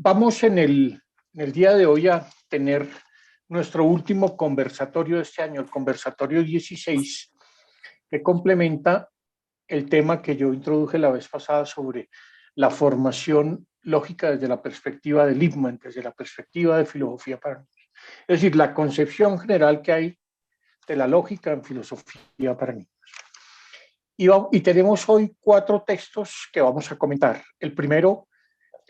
Vamos en el día de hoy a tener nuestro último conversatorio de este año, el conversatorio 16, que complementa el tema que yo introduje la vez pasada sobre la formación lógica desde la perspectiva de Lippmann, desde la perspectiva de filosofía para niños. Es decir, la concepción general que hay de la lógica en filosofía para niños. Y tenemos hoy 4 textos que vamos a comentar. El primero,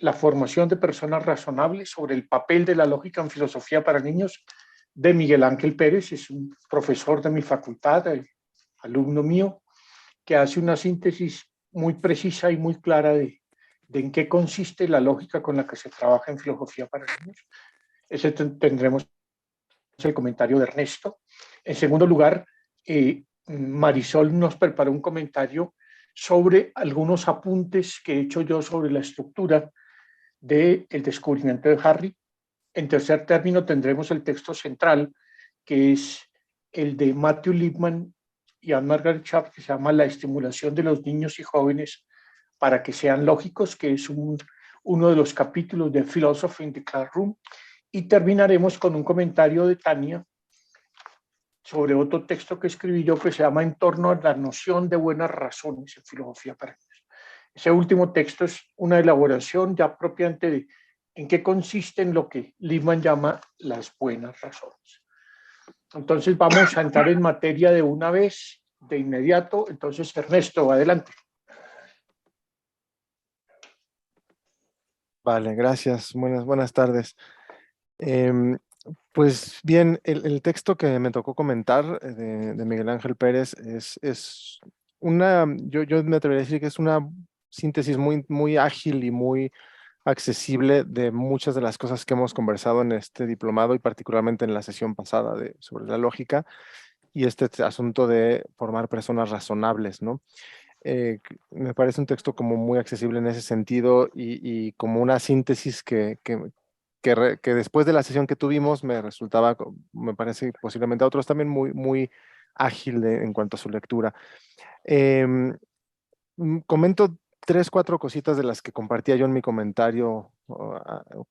la formación de personas razonables sobre el papel de la lógica en filosofía para niños, de Miguel Ángel Pérez. Es un profesor de mi facultad, alumno mío, que hace una síntesis muy precisa y muy clara de en qué consiste la lógica con la que se trabaja en filosofía para niños. Ese tendremos el comentario de Ernesto. En segundo lugar, Marisol nos preparó un comentario sobre algunos apuntes que he hecho yo sobre la estructura del descubrimiento de Harry. En tercer término tendremos el texto central, que es el de Matthew Lippmann y Anne-Margaret Schaaf, que se llama La estimulación de los niños y jóvenes para que sean lógicos, que es uno de los capítulos de Philosophy in the Classroom. Y terminaremos con un comentario de Tania sobre otro texto que escribí yo que se llama En torno a la noción de buenas razones en filosofía para niños. Ese último texto es una elaboración ya propiamente de en qué consiste en lo que Lippmann llama las buenas razones. Entonces vamos a entrar en materia de una vez, de inmediato. Entonces, Ernesto, adelante. Vale, gracias. Buenas tardes. Pues bien, el texto que me tocó comentar de Miguel Ángel Pérez es yo me atrevería a decir que es una síntesis muy ágil y muy accesible de muchas de las cosas que hemos conversado en este diplomado y particularmente en la sesión pasada sobre la lógica y este asunto de formar personas razonables, ¿no? Me parece un texto como muy accesible en ese sentido y como una síntesis que después de la sesión que tuvimos me resultaba, me parece posiblemente a otros también muy ágil en cuanto a su lectura. Comento 3, 4 cositas de las que compartía yo en mi comentario,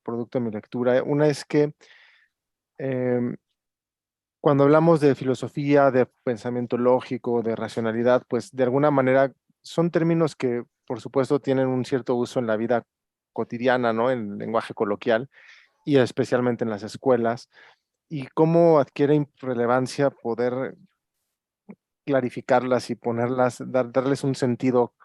producto de mi lectura. Una es que cuando hablamos de filosofía, de pensamiento lógico, de racionalidad, pues de alguna manera son términos que, por supuesto, tienen un cierto uso en la vida cotidiana, ¿no? En lenguaje coloquial y especialmente en las escuelas. Y cómo adquiere relevancia poder clarificarlas y ponerlas, darles un sentido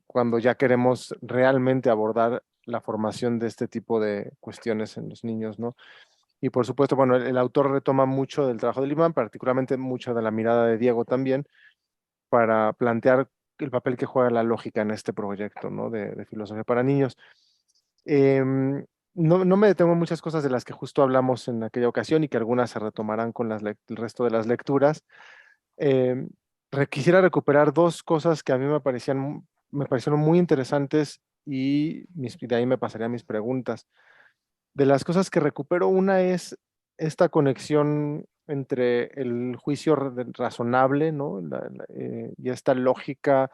cuando ya queremos realmente abordar la formación de este tipo de cuestiones en los niños, ¿no? Y por supuesto, bueno, el autor retoma mucho del trabajo de Lippmann, particularmente mucho de la mirada de Diego también, para plantear el papel que juega la lógica en este proyecto, ¿no? De filosofía para niños. No me detengo en muchas cosas de las que justo hablamos en aquella ocasión y que algunas se retomarán con el resto de las lecturas. Em, Quisiera recuperar 2 cosas que a mí me parecieron muy interesantes y de ahí me pasaría a mis preguntas. De las cosas que recupero, una es esta conexión entre el juicio razonable, ¿no? Y esta lógica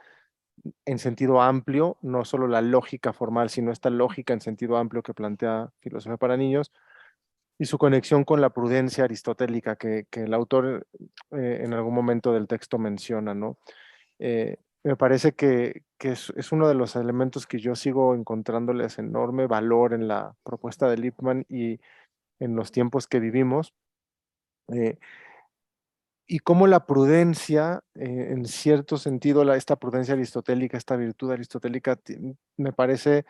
en sentido amplio, no solo la lógica formal, sino esta lógica en sentido amplio que plantea Filosofía para Niños, y su conexión con la prudencia aristotélica que el autor en algún momento del texto menciona, ¿no? Me parece que es uno de los elementos que yo sigo encontrándoles enorme valor en la propuesta de Lippmann y en los tiempos que vivimos, eh, y cómo la prudencia, en cierto sentido, esta prudencia aristotélica, esta virtud aristotélica, me parece,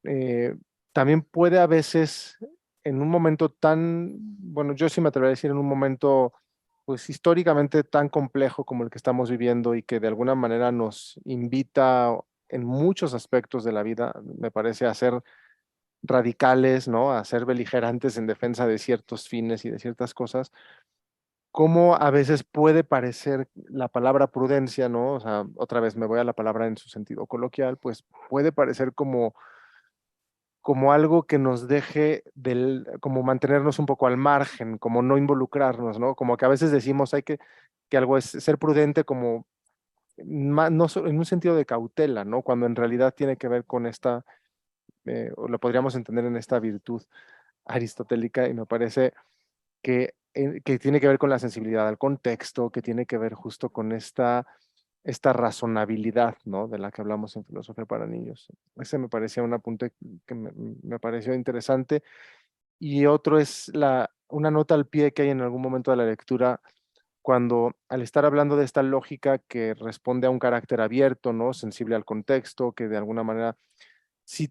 eh, también puede a veces, en un momento tan, bueno, yo sí me atrevería a decir, en un momento, pues históricamente tan complejo como el que estamos viviendo y que de alguna manera nos invita en muchos aspectos de la vida, me parece, a ser radicales, ¿no? A ser beligerantes en defensa de ciertos fines y de ciertas cosas, cómo a veces puede parecer la palabra prudencia, ¿no? O sea, otra vez me voy a la palabra en su sentido coloquial, pues puede parecer como algo que nos deje como mantenernos un poco al margen, como no involucrarnos, ¿no? Como que a veces decimos que algo es ser prudente como no en un sentido de cautela, ¿no? Cuando en realidad tiene que ver con esta o lo podríamos entender en esta virtud aristotélica, y me parece que tiene que ver con la sensibilidad al contexto, que tiene que ver justo con esta razonabilidad, ¿no? De la que hablamos en Filosofía para Niños. Ese me parecía un apunte que me pareció interesante. Y otro es una nota al pie que hay en algún momento de la lectura, cuando al estar hablando de esta lógica que responde a un carácter abierto, ¿no? Sensible al contexto, que de alguna manera sí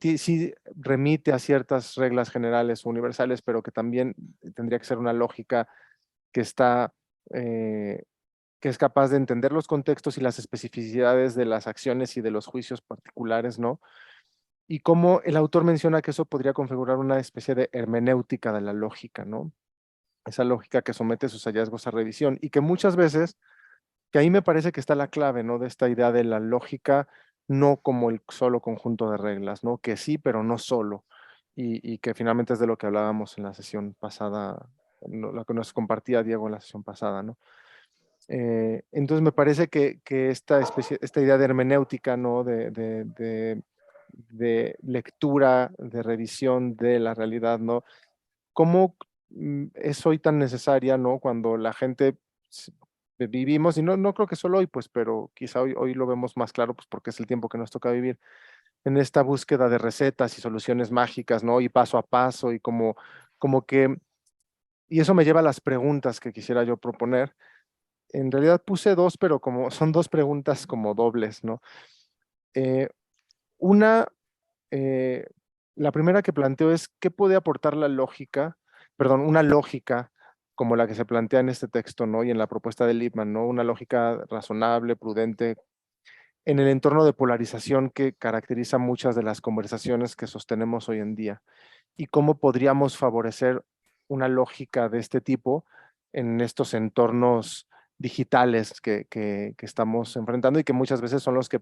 remite a ciertas reglas generales o universales, pero que también tendría que ser una lógica que está, que es capaz de entender los contextos y las especificidades de las acciones y de los juicios particulares, ¿no? Y cómo el autor menciona que eso podría configurar una especie de hermenéutica de la lógica, ¿no? Esa lógica que somete sus hallazgos a revisión y que muchas veces, que ahí me parece que está la clave, ¿no? De esta idea de la lógica no como el solo conjunto de reglas, ¿no? Que sí, pero no solo. Y que finalmente es de lo que hablábamos en la sesión pasada, lo que nos compartía Diego en la sesión pasada, ¿no? Entonces me parece que esta idea de hermenéutica, ¿no? De lectura, de revisión de la realidad, ¿no? ¿Cómo es hoy tan necesaria, ¿no? Cuando la gente vivimos, y no creo que solo hoy, pues, pero quizá hoy lo vemos más claro, pues porque es el tiempo que nos toca vivir, en esta búsqueda de recetas y soluciones mágicas, ¿no? Y paso a paso, y como que, y eso me lleva a las preguntas que quisiera yo proponer. En realidad puse dos, pero como son dos preguntas como dobles, ¿no? Eh, una, eh, la primera que planteo es, ¿qué puede aportar la lógica, perdón, una lógica como la que se plantea en este texto, ¿no? Y en la propuesta de Lippmann, ¿no? Una lógica razonable, prudente, en el entorno de polarización que caracteriza muchas de las conversaciones que sostenemos hoy en día. Y cómo podríamos favorecer una lógica de este tipo en estos entornos digitales que estamos enfrentando y que muchas veces son los que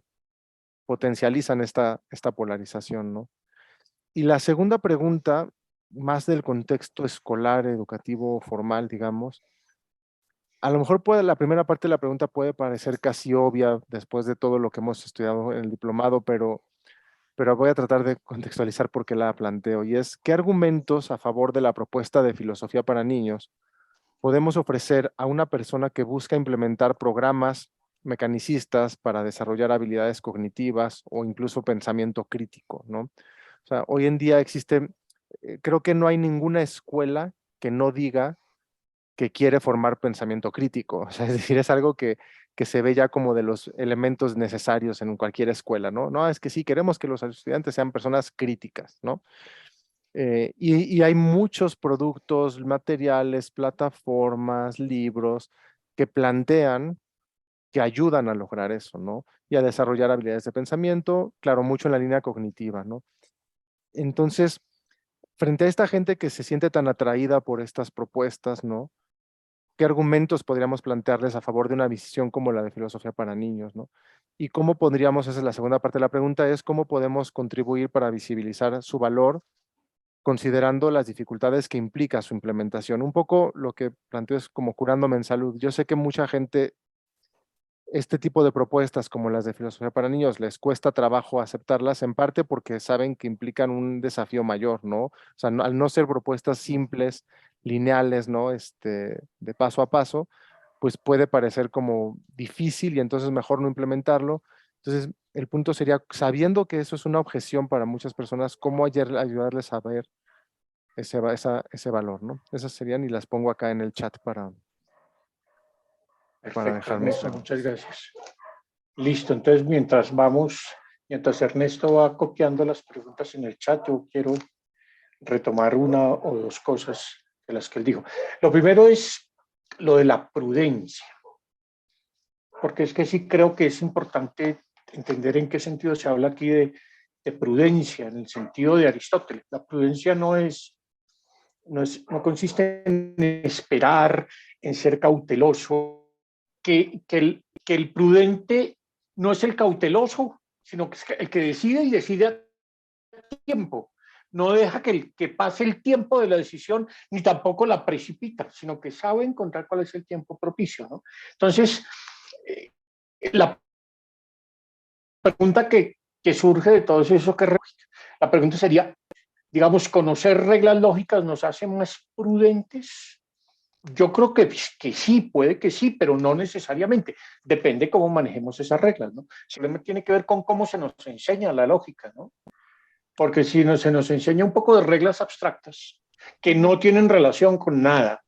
potencializan esta polarización, ¿no? Y la segunda pregunta, más del contexto escolar, educativo, formal, digamos, a lo mejor la primera parte de la pregunta puede parecer casi obvia después de todo lo que hemos estudiado en el diplomado, pero voy a tratar de contextualizar por qué la planteo. Y es, ¿qué argumentos a favor de la propuesta de filosofía para niños podemos ofrecer a una persona que busca implementar programas mecanicistas para desarrollar habilidades cognitivas o incluso pensamiento crítico, ¿no? O sea, hoy en día existe, creo que no hay ninguna escuela que no diga que quiere formar pensamiento crítico. O sea, es decir, es algo que se ve ya como de los elementos necesarios en cualquier escuela, ¿no? No, es que sí, queremos que los estudiantes sean personas críticas, ¿no? Y hay muchos productos, materiales, plataformas, libros que plantean, que ayudan a lograr eso, ¿no? Y a desarrollar habilidades de pensamiento, claro, mucho en la línea cognitiva, ¿no? Entonces, frente a esta gente que se siente tan atraída por estas propuestas, ¿no? ¿Qué argumentos podríamos plantearles a favor de una visión como la de filosofía para niños, ¿no? Y cómo podríamos, esa es la segunda parte de la pregunta, es cómo podemos contribuir para visibilizar su valor considerando las dificultades que implica su implementación. Un poco lo que planteo es como curándome en salud. Yo sé que mucha gente, este tipo de propuestas como las de filosofía para niños, les cuesta trabajo aceptarlas, en parte porque saben que implican un desafío mayor, ¿no? O sea, al no ser propuestas simples, lineales, ¿no? De paso a paso, pues puede parecer como difícil y entonces mejor no implementarlo. Entonces, el punto sería, sabiendo que eso es una objeción para muchas personas, ¿cómo ayudarles a ver ese valor, ¿no? Esas serían y las pongo acá en el chat para Perfecto, dejar mis Ernesto, muchas preguntas. gracias. Listo, entonces mientras Ernesto va copiando las preguntas en el chat, yo quiero retomar una o dos cosas de las que él dijo. Lo primero es lo de la prudencia, porque es que sí creo que es importante entender en qué sentido se habla aquí de prudencia, en el sentido de Aristóteles. La prudencia no consiste en esperar, en ser cauteloso, que el prudente no es el cauteloso, sino que es el que decide y decide a tiempo. No deja que pase el tiempo de la decisión, ni tampoco la precipita, sino que sabe encontrar cuál es el tiempo propicio, ¿no? Entonces, eh, la pregunta que surge de todo eso que La pregunta sería, digamos, ¿conocer reglas lógicas nos hace más prudentes? Yo creo que sí, puede que sí, pero no necesariamente. Depende cómo manejemos esas reglas, ¿no? Simplemente tiene que ver con cómo se nos enseña la lógica, ¿no? Porque si se nos enseña un poco de reglas abstractas que no tienen relación con nada,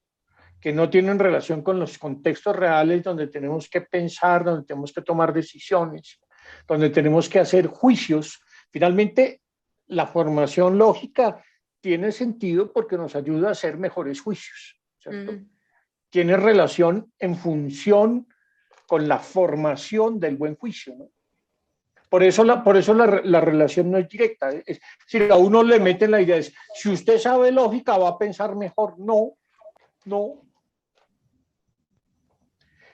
que no tienen relación con los contextos reales donde tenemos que pensar, donde tenemos que tomar decisiones, donde tenemos que hacer juicios. Finalmente, la formación lógica tiene sentido porque nos ayuda a hacer mejores juicios, ¿cierto? Tiene relación en función con la formación del buen juicio, ¿no? Por eso la relación no es directa. Es decir, a uno le meten la idea, es, si usted sabe lógica, va a pensar mejor. No, no.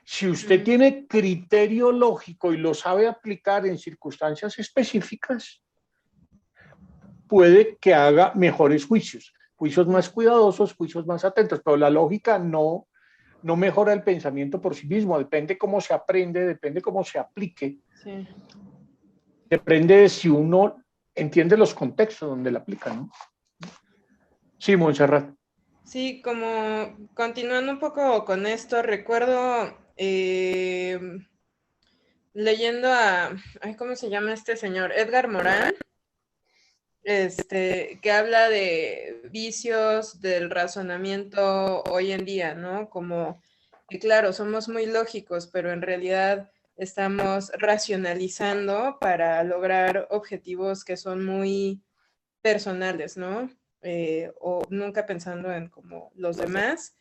Si usted tiene criterio lógico y lo sabe aplicar en circunstancias específicas, puede que haga mejores juicios, juicios más cuidadosos, juicios más atentos, pero la lógica no mejora el pensamiento por sí mismo, depende cómo se aprende, depende cómo se aplique, sí. Depende de si uno entiende los contextos donde la aplica, ¿no? Sí, Montserrat. Sí, como continuando un poco con esto, recuerdo leyendo ¿cómo se llama este señor? Edgar Morin, que habla de vicios del razonamiento hoy en día, ¿no? Como que claro, somos muy lógicos, pero en realidad estamos racionalizando para lograr objetivos que son muy personales, ¿no? O nunca pensando en como los demás.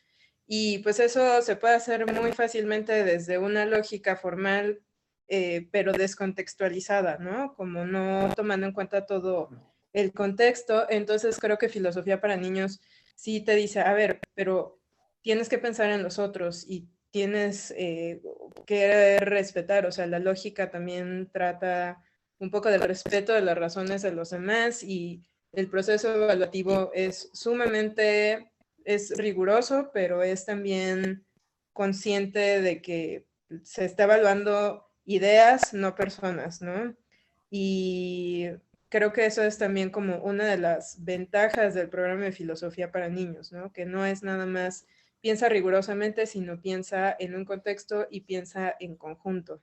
Y pues eso se puede hacer muy fácilmente desde una lógica formal, pero descontextualizada, ¿no? Como no tomando en cuenta todo el contexto. Entonces creo que filosofía para niños sí te dice, a ver, pero tienes que pensar en los otros y tienes que respetar, o sea, la lógica también trata un poco del respeto de las razones de los demás y el proceso evaluativo es sumamente, es riguroso, pero es también consciente de que se está evaluando ideas, no personas, ¿no? Y creo que eso es también como una de las ventajas del programa de filosofía para niños, ¿no? Que no es nada más piensa rigurosamente, sino piensa en un contexto y piensa en conjunto.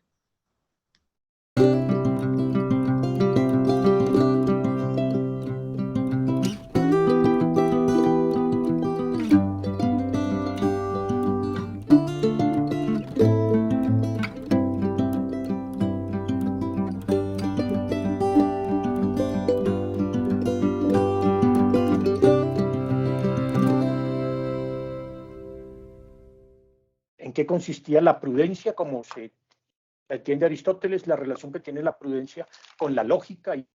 ¿En qué consistía la prudencia, como se entiende Aristóteles, la relación que tiene la prudencia con la lógica y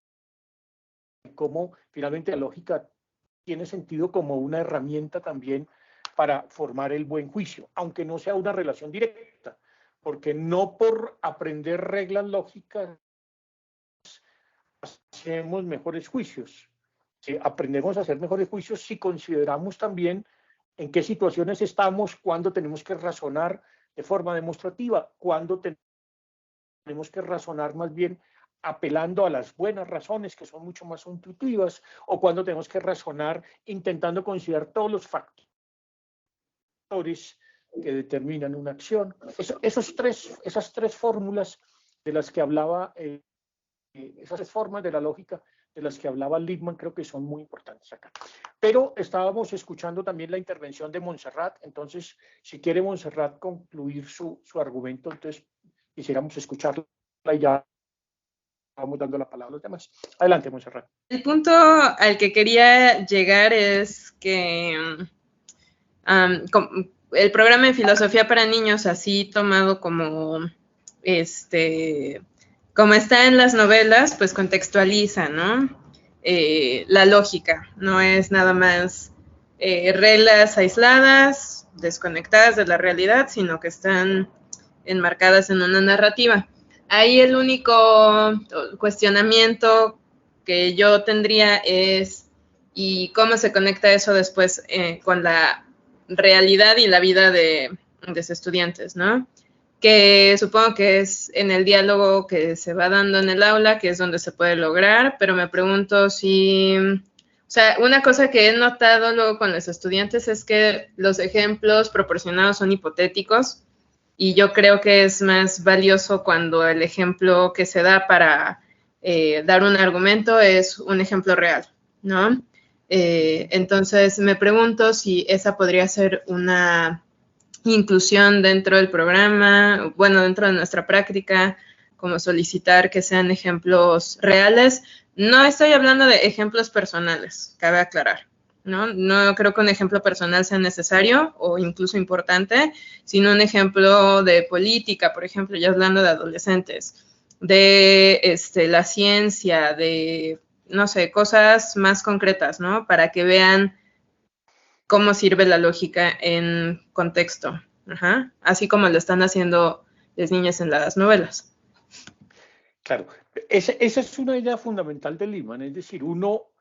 cómo finalmente la lógica tiene sentido como una herramienta también para formar el buen juicio, aunque no sea una relación directa, porque no por aprender reglas lógicas hacemos mejores juicios. Si aprendemos a hacer mejores juicios si consideramos también en qué situaciones estamos, cuándo tenemos que razonar de forma demostrativa, cuándo tenemos que razonar más bien apelando a las buenas razones que son mucho más intuitivas, o cuando tenemos que razonar intentando considerar todos los factores que determinan una acción. Esas tres fórmulas de las que hablaba, esas tres formas de la lógica de las que hablaba Lippmann, creo que son muy importantes acá. Pero estábamos escuchando también la intervención de Montserrat, entonces, si quiere Montserrat concluir su argumento, entonces quisiéramos escucharla y ya vamos dando la palabra a los demás. Adelante, Montserrat. El punto al que quería llegar es que el programa de filosofía para niños, así tomado como como está en las novelas, pues contextualiza, ¿no? La lógica, no es nada más reglas aisladas, desconectadas de la realidad, sino que están enmarcadas en una narrativa. Ahí el único cuestionamiento que yo tendría es, ¿y cómo se conecta eso después con la realidad y la vida de sus estudiantes, ¿no? que supongo que es en el diálogo que se va dando en el aula, que es donde se puede lograr, pero me pregunto si, o sea, una cosa que he notado luego con los estudiantes es que los ejemplos proporcionados son hipotéticos y yo creo que es más valioso cuando el ejemplo que se da para dar un argumento es un ejemplo real, ¿no? Entonces me pregunto si esa podría ser una inclusión dentro del programa, bueno, dentro de nuestra práctica, como solicitar que sean ejemplos reales. No estoy hablando de ejemplos personales, cabe aclarar, ¿no? No creo que un ejemplo personal sea necesario o incluso importante, sino un ejemplo de política, por ejemplo, ya hablando de adolescentes, de la ciencia, de, no sé, cosas más concretas, ¿no? Para que vean cómo sirve la lógica en contexto. Ajá. Así como lo están haciendo las niñas en las novelas. Claro, esa es una idea fundamental de Liman, es decir, uno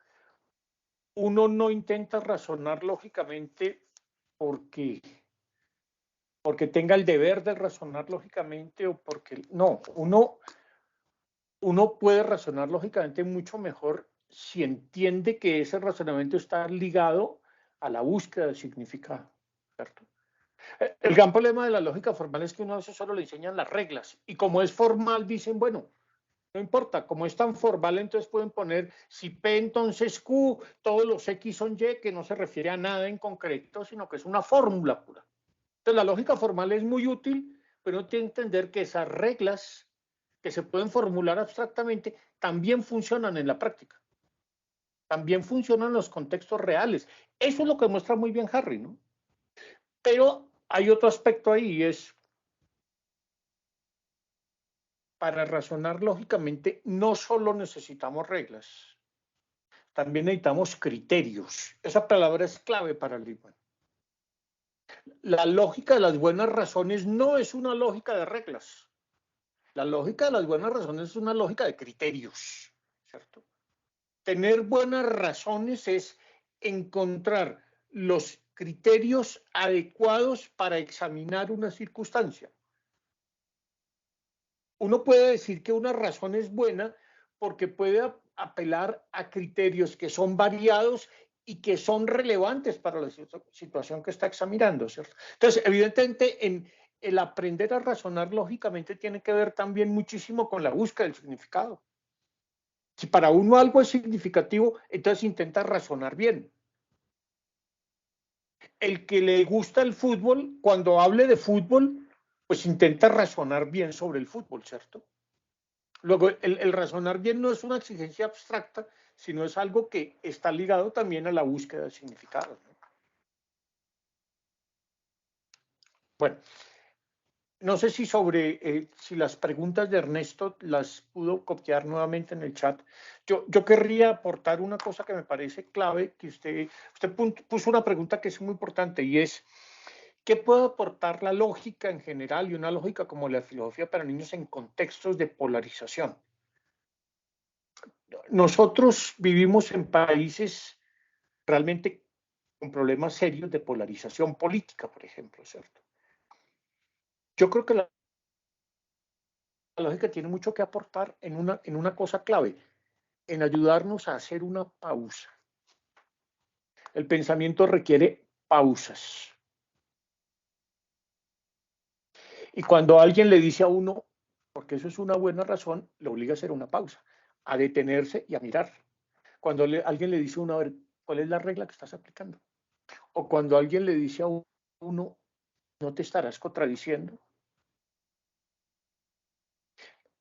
no intenta razonar lógicamente porque, porque tenga el deber de razonar lógicamente o porque no, uno puede razonar lógicamente mucho mejor si entiende que ese razonamiento está ligado a la búsqueda de significado, ¿cierto? El gran problema de la lógica formal es que uno a veces solo le enseñan las reglas y como es formal dicen, bueno, no importa, como es tan formal, entonces pueden poner si P entonces Q, todos los X son Y, que no se refiere a nada en concreto, sino que es una fórmula pura. Entonces la lógica formal es muy útil, pero uno tiene que entender que esas reglas que se pueden formular abstractamente también funcionan en la práctica. También funcionan en los contextos reales. Eso es lo que muestra muy bien Harry, ¿no? Pero hay otro aspecto ahí y es, para razonar lógicamente, no solo necesitamos reglas, también necesitamos criterios. Esa palabra es clave para Liman. La lógica de las buenas razones no es una lógica de reglas. La lógica de las buenas razones es una lógica de criterios, ¿cierto? Tener buenas razones es encontrar los criterios adecuados para examinar una circunstancia. Uno puede decir que una razón es buena porque puede apelar a criterios que son variados y que son relevantes para la situación que está examinando, ¿cierto? Entonces, evidentemente, en el aprender a razonar lógicamente tiene que ver también muchísimo con la búsqueda del significado. Si para uno algo es significativo, entonces intenta razonar bien. El que le gusta el fútbol, cuando hable de fútbol, pues intenta razonar bien sobre el fútbol, ¿cierto? Luego, el razonar bien no es una exigencia abstracta, sino es algo que está ligado también a la búsqueda de significado, ¿no? Bueno, no sé si si las preguntas de Ernesto las pudo copiar nuevamente en el chat. Yo querría aportar una cosa que me parece clave, que usted puso una pregunta que es muy importante y es, ¿qué puede aportar la lógica en general y una lógica como la filosofía para niños en contextos de polarización? Nosotros vivimos en países realmente con problemas serios de polarización política, por ejemplo, ¿cierto? Yo creo que la lógica tiene mucho que aportar en una cosa clave, en ayudarnos a hacer una pausa. El pensamiento requiere pausas. Y cuando alguien le dice a uno, porque eso es una buena razón, le obliga a hacer una pausa, a detenerse y a mirar. Cuando alguien le dice a uno, a ver, ¿cuál es la regla que estás aplicando? O cuando alguien le dice a uno, ¿no te estarás contradiciendo?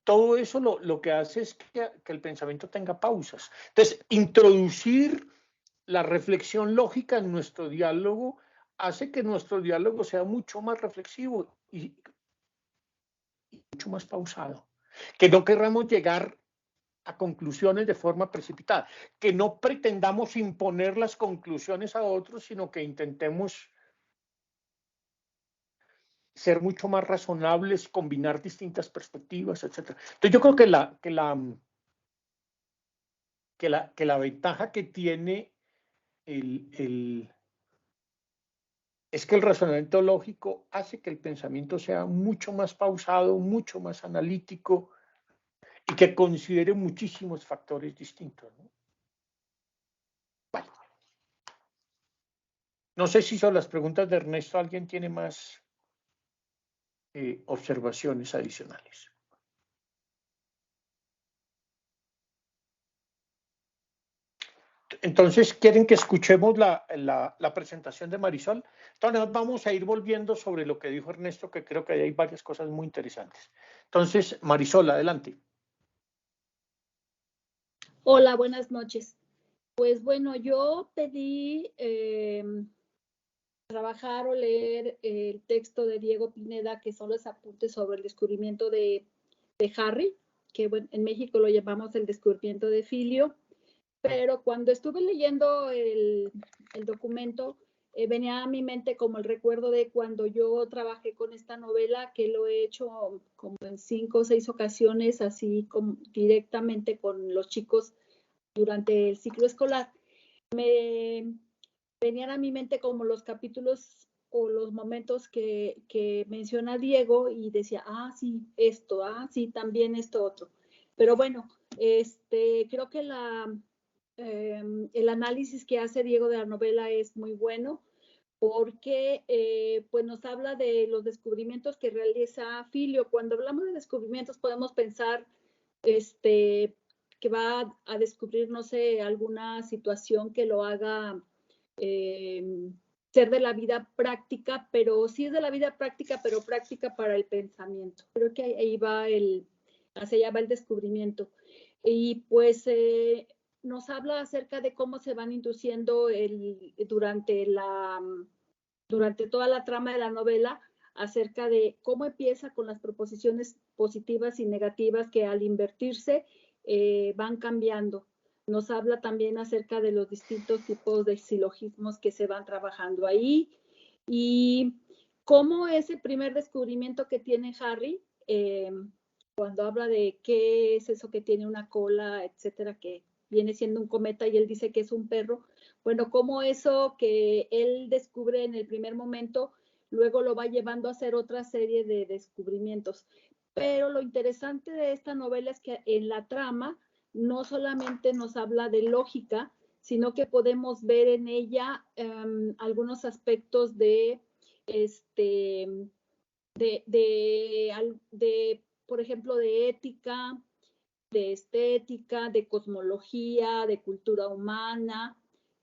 Todo eso lo que hace es que el pensamiento tenga pausas. Entonces, introducir la reflexión lógica en nuestro diálogo hace que nuestro diálogo sea mucho más reflexivo y mucho más pausado. Que no querramos llegar a conclusiones de forma precipitada, que no pretendamos imponer las conclusiones a otros, sino que intentemos ser mucho más razonables, combinar distintas perspectivas, etc. Entonces yo creo que la ventaja que tiene el es que el razonamiento lógico hace que el pensamiento sea mucho más pausado, mucho más analítico y que considere muchísimos factores distintos, ¿no? Vale. No sé si son las preguntas de Ernesto, alguien tiene más observaciones adicionales. Entonces, ¿quieren que escuchemos la presentación de Marisol? Entonces, vamos a ir volviendo sobre lo que dijo Ernesto, que creo que hay varias cosas muy interesantes. Entonces, Marisol, adelante. Hola, buenas noches. Pues bueno, yo pedí trabajar o leer el texto de Diego Pineda, que son los apuntes sobre el descubrimiento de Harry, que bueno, en México lo llamamos el descubrimiento de Filio, pero cuando estuve leyendo el documento, venía a mi mente como el recuerdo de cuando yo trabajé con esta novela, que lo he hecho como en 5 o 6 ocasiones, así como directamente con los chicos durante el ciclo escolar. Me venían a mi mente como los capítulos o los momentos que menciona Diego y decía, sí, esto, sí, también esto otro. Pero bueno, creo que el análisis que hace Diego de la novela es muy bueno porque pues nos habla de los descubrimientos que realiza Filio. Cuando hablamos de descubrimientos podemos pensar que va a descubrir, no sé, alguna situación que lo haga ser de la vida práctica, pero sí es de la vida práctica, pero práctica para el pensamiento. Creo que ahí va hacia allá va el descubrimiento. Y pues nos habla acerca de cómo se van induciendo durante toda la trama de la novela, acerca de cómo empieza con las proposiciones positivas y negativas que al invertirse van cambiando. Nos habla también acerca de los distintos tipos de silogismos que se van trabajando ahí y cómo ese primer descubrimiento que tiene Harry, cuando habla de qué es eso que tiene una cola, etcétera, que viene siendo un cometa y él dice que es un perro, bueno, cómo eso que él descubre en el primer momento, luego lo va llevando a hacer otra serie de descubrimientos. Pero lo interesante de esta novela es que en la trama no solamente nos habla de lógica, sino que podemos ver en ella algunos aspectos por ejemplo, de ética, de estética, de cosmología, de cultura humana,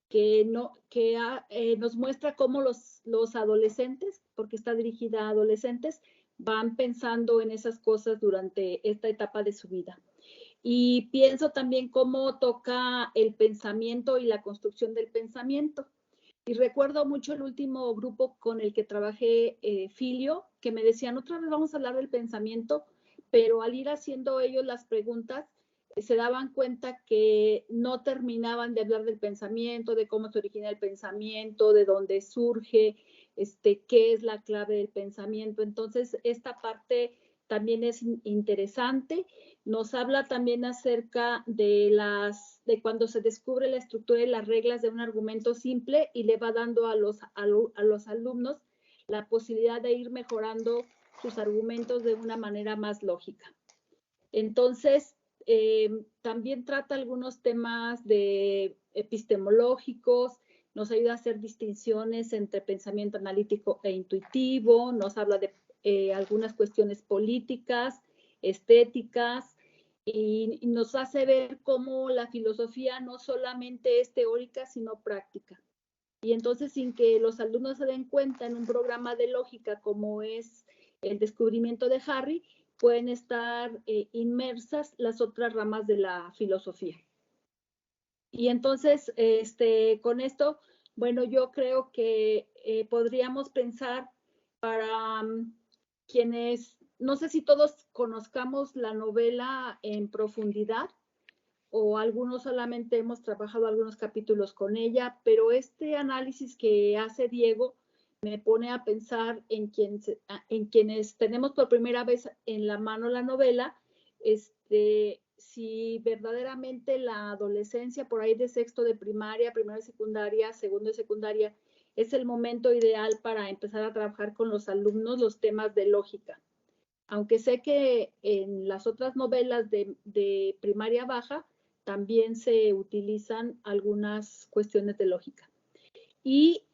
que nos muestra cómo los adolescentes, porque está dirigida a adolescentes, van pensando en esas cosas durante esta etapa de su vida. Y pienso también cómo toca el pensamiento y la construcción del pensamiento. Y recuerdo mucho el último grupo con el que trabajé, Filio, que me decían, otra vez vamos a hablar del pensamiento, pero al ir haciendo ellos las preguntas, se daban cuenta que no terminaban de hablar del pensamiento, de cómo se origina el pensamiento, de dónde surge, qué es la clave del pensamiento. Entonces, esta parte también es interesante. Nos habla también acerca de cuando se descubre la estructura y las reglas de un argumento simple y le va dando a los alumnos la posibilidad de ir mejorando sus argumentos de una manera más lógica. Entonces, también trata algunos temas epistemológicos, nos ayuda a hacer distinciones entre pensamiento analítico e intuitivo, nos habla de algunas cuestiones políticas, estéticas, y nos hace ver cómo la filosofía no solamente es teórica, sino práctica. Y entonces, sin que los alumnos se den cuenta en un programa de lógica como es el descubrimiento de Harry, pueden estar inmersas las otras ramas de la filosofía. Y entonces, con esto, bueno, yo creo que podríamos pensar para quienes, no sé si todos conozcamos la novela en profundidad o algunos solamente hemos trabajado algunos capítulos con ella, pero este análisis que hace Diego me pone a pensar en quienes tenemos por primera vez en la mano la novela, si verdaderamente la adolescencia por ahí de sexto de primaria, primero de secundaria, segundo de secundaria, es el momento ideal para empezar a trabajar con los alumnos los temas de lógica. Aunque sé que en las otras novelas de primaria baja también se utilizan algunas cuestiones de lógica. Y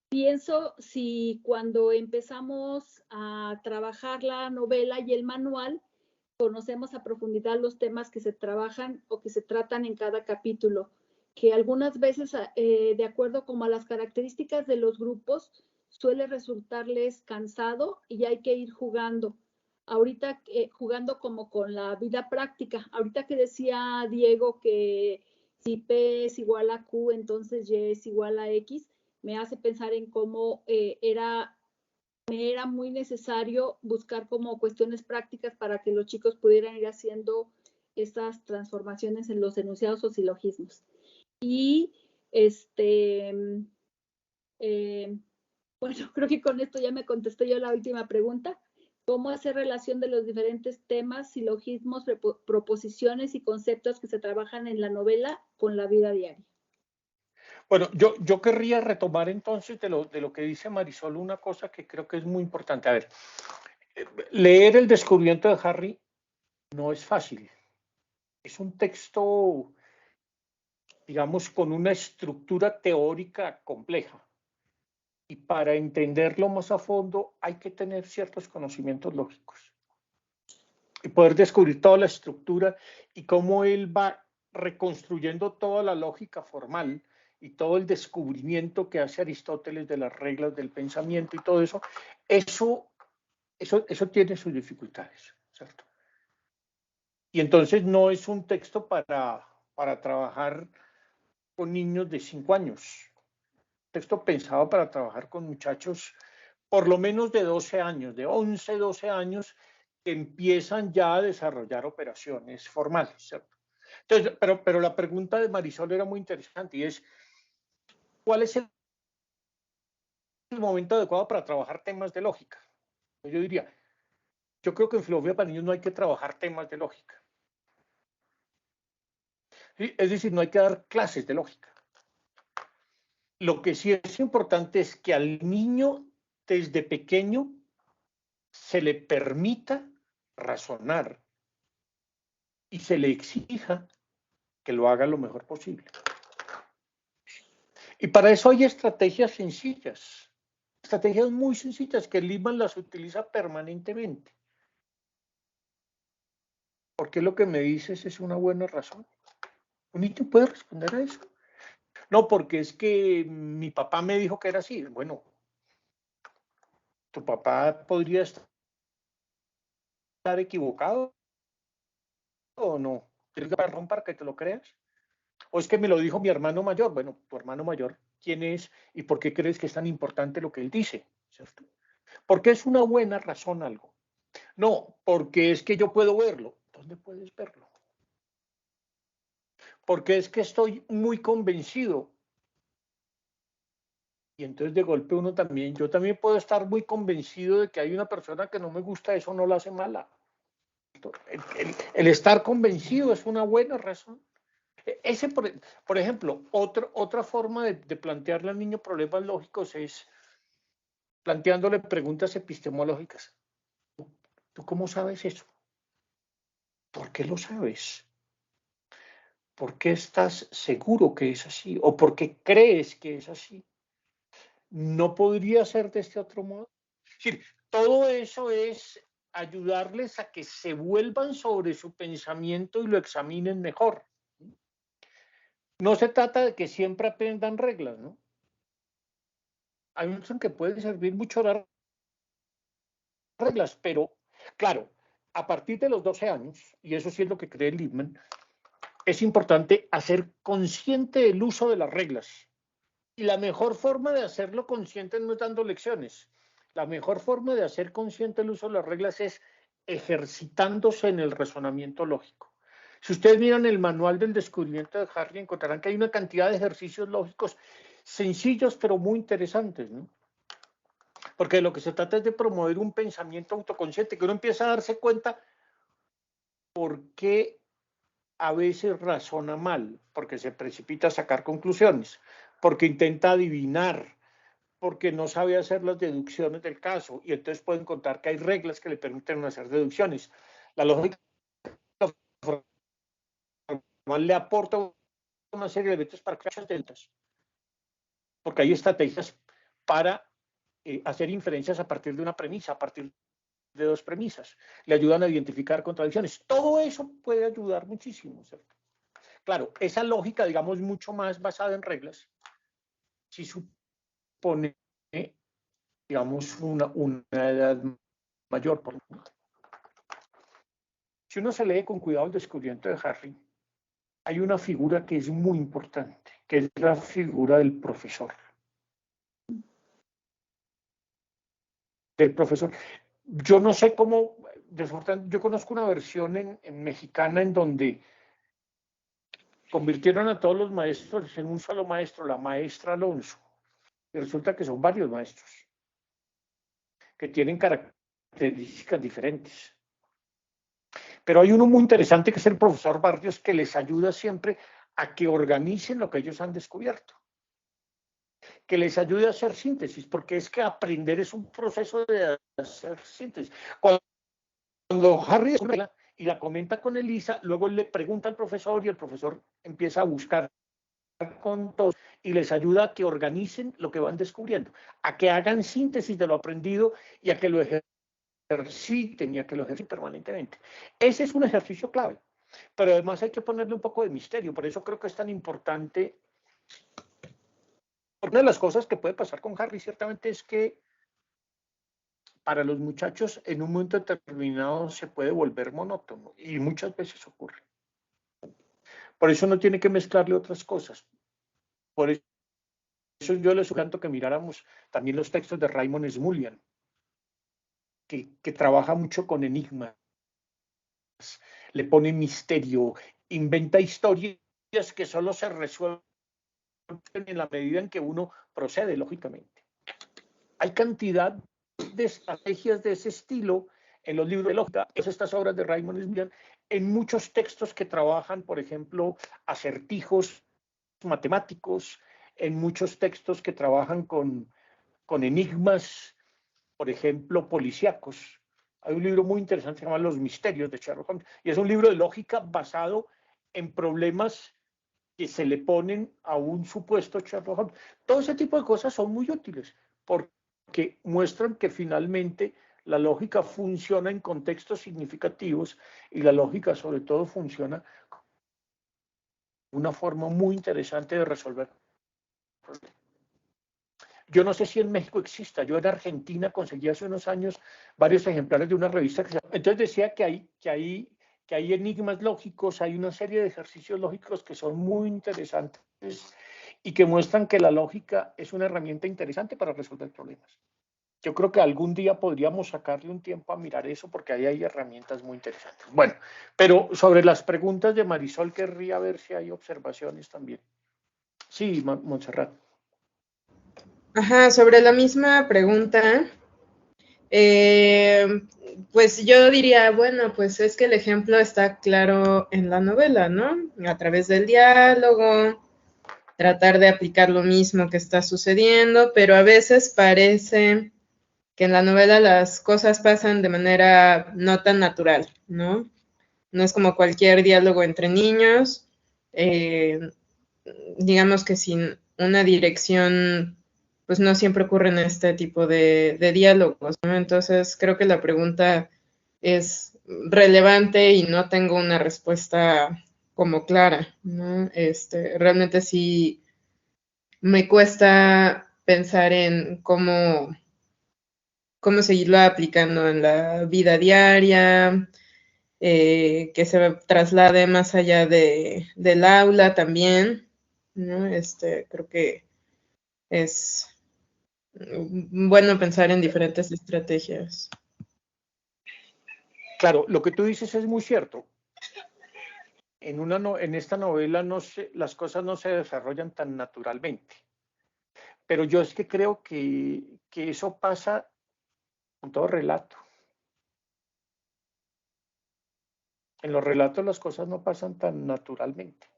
pienso si cuando empezamos a trabajar la novela y el manual, conocemos a profundidad los temas que se trabajan o que se tratan en cada capítulo, que algunas veces, de acuerdo como a las características de los grupos, suele resultarles cansado y hay que ir jugando. Ahorita jugando como con la vida práctica. Ahorita que decía Diego que si P es igual a Q, entonces Y es igual a X, me hace pensar en cómo me era muy necesario buscar como cuestiones prácticas para que los chicos pudieran ir haciendo estas transformaciones en los enunciados o silogismos. Y bueno, creo que con esto ya me contesté yo la última pregunta. ¿Cómo hacer relación de los diferentes temas, silogismos, proposiciones y conceptos que se trabajan en la novela con la vida diaria? Bueno, yo querría retomar entonces de lo que dice Marisol una cosa que creo que es muy importante. A ver, leer El descubrimiento de Harry no es fácil. Es un texto, digamos, con una estructura teórica compleja. Y para entenderlo más a fondo hay que tener ciertos conocimientos lógicos. Y poder descubrir toda la estructura y cómo él va reconstruyendo toda la lógica formal y todo el descubrimiento que hace Aristóteles de las reglas del pensamiento y todo eso, eso tiene sus dificultades, ¿cierto? Y entonces no es un texto para trabajar con niños de 5 años. Texto pensado para trabajar con muchachos por lo menos de 12 años, de 11, 12 años, que empiezan ya a desarrollar operaciones formales, ¿cierto? Entonces, pero la pregunta de Marisol era muy interesante y es, ¿cuál es el momento adecuado para trabajar temas de lógica? Yo diría, yo creo que en filosofía para niños no hay que trabajar temas de lógica. ¿Sí? Es decir, no hay que dar clases de lógica. Lo que sí es importante es que al niño desde pequeño se le permita razonar y se le exija que lo haga lo mejor posible. Y para eso hay estrategias sencillas, estrategias muy sencillas que Lippmann las utiliza permanentemente. ¿Por qué lo que me dices es una buena razón? Un niño puede responder a eso. No, porque es que mi papá me dijo que era así. Bueno, tu papá podría estar equivocado o no. ¿Tienes que razón para que te lo creas? O es que me lo dijo mi hermano mayor. Bueno, tu hermano mayor, ¿quién es y por qué crees que es tan importante lo que él dice? ¿Cierto? ¿Por qué es una buena razón algo? No, porque es que yo puedo verlo. ¿Dónde puedes verlo? Porque es que estoy muy convencido. Y entonces de golpe uno también, yo también puedo estar muy convencido de que hay una persona que no me gusta, eso no la hace mala. El estar convencido es una buena razón. Ese, por ejemplo, otra forma de plantearle al niño problemas lógicos es planteándole preguntas epistemológicas. ¿Tú cómo sabes eso? ¿Por qué lo sabes? ¿Por qué estás seguro que es así? ¿O por qué crees que es así? ¿No podría ser de este otro modo? Es decir, todo eso es ayudarles a que se vuelvan sobre su pensamiento y lo examinen mejor. No se trata de que siempre aprendan reglas, ¿no? Hay muchos en que puede servir mucho las reglas, pero claro, a partir de los 12 años, y eso sí es lo que cree Lippmann, es importante hacer consciente el uso de las reglas. Y la mejor forma de hacerlo consciente no es dando lecciones. La mejor forma de hacer consciente el uso de las reglas es ejercitándose en el razonamiento lógico. Si ustedes miran el manual del descubrimiento de Harry, encontrarán que hay una cantidad de ejercicios lógicos sencillos, pero muy interesantes, ¿no? Porque de lo que se trata es de promover un pensamiento autoconsciente, que uno empieza a darse cuenta por qué a veces razona mal, porque se precipita a sacar conclusiones, porque intenta adivinar, porque no sabe hacer las deducciones del caso, y entonces puede encontrar que hay reglas que le permiten hacer deducciones. La lógica formal le aporta una serie de elementos para crear deltas, porque hay estrategias para hacer inferencias a partir de una premisa, a partir de dos premisas. Le ayudan a identificar contradicciones. Todo eso puede ayudar muchísimo, ¿cierto? Claro, esa lógica, digamos, mucho más basada en reglas, sí supone, digamos, una edad mayor. Si uno se lee con cuidado el descubrimiento de Harry, hay una figura que es muy importante, que es la figura del profesor. Del profesor. Yo no sé cómo, yo conozco una versión en mexicana en donde convirtieron a todos los maestros en un solo maestro, la maestra Alonso. Y resulta que son varios maestros que tienen características diferentes. Pero hay uno muy interesante que es el profesor Barrios, que les ayuda siempre a que organicen lo que ellos han descubierto, que les ayude a hacer síntesis, porque es que aprender es un proceso de hacer síntesis. Cuando Harry y la comenta con Elisa, luego le pregunta al profesor y el profesor empieza a buscar con todos y les ayuda a que organicen lo que van descubriendo, a que hagan síntesis de lo aprendido y a que lo ejerciten y a que lo ejerciten permanentemente. Ese es un ejercicio clave, pero además hay que ponerle un poco de misterio, por eso creo que es tan importante. Una de las cosas que puede pasar con Harry ciertamente es que para los muchachos en un momento determinado se puede volver monótono y muchas veces ocurre. Por eso no tiene que mezclarle otras cosas. Por eso yo les sugiero que miráramos también los textos de Raymond Smullyan, que trabaja mucho con enigmas, le pone misterio, inventa historias que solo se resuelven en la medida en que uno procede, lógicamente. Hay cantidad de estrategias de ese estilo en los libros de lógica, estas obras de Raymond Smullyan, en muchos textos que trabajan, por ejemplo, acertijos matemáticos, en muchos textos que trabajan con enigmas, por ejemplo, policíacos. Hay un libro muy interesante que se llama Los Misterios de Sherlock Holmes, y es un libro de lógica basado en problemas que se le ponen a un supuesto Sherlock Holmes. Todo ese tipo de cosas son muy útiles, porque muestran que finalmente la lógica funciona en contextos significativos y la lógica sobre todo funciona una forma muy interesante de resolver problemas. Yo no sé si en México exista, yo en Argentina conseguí hace unos años varios ejemplares de una revista que se llama, entonces decía que hay enigmas lógicos, hay una serie de ejercicios lógicos que son muy interesantes y que muestran que la lógica es una herramienta interesante para resolver problemas. Yo creo que algún día podríamos sacarle un tiempo a mirar eso porque ahí hay herramientas muy interesantes. Bueno, pero sobre las preguntas de Marisol querría ver si hay observaciones también. Sí, Montserrat. Ajá, sobre la misma pregunta, pues yo diría, bueno, pues es que el ejemplo está claro en la novela, ¿no? A través del diálogo, tratar de aplicar lo mismo que está sucediendo, pero a veces parece que en la novela las cosas pasan de manera no tan natural, ¿no? No es como cualquier diálogo entre niños, digamos que sin una dirección, pues no siempre ocurren este tipo de diálogos, ¿no? Entonces creo que la pregunta es relevante y no tengo una respuesta como clara, ¿no? Realmente sí me cuesta pensar en cómo seguirlo aplicando en la vida diaria, que se traslade más allá del aula también, ¿no? Creo que es bueno pensar en diferentes estrategias. Claro, lo que tú dices es muy cierto. En esta novela las cosas no se desarrollan tan naturalmente. Pero yo es que creo que eso pasa con todo relato. En los relatos las cosas no pasan tan naturalmente.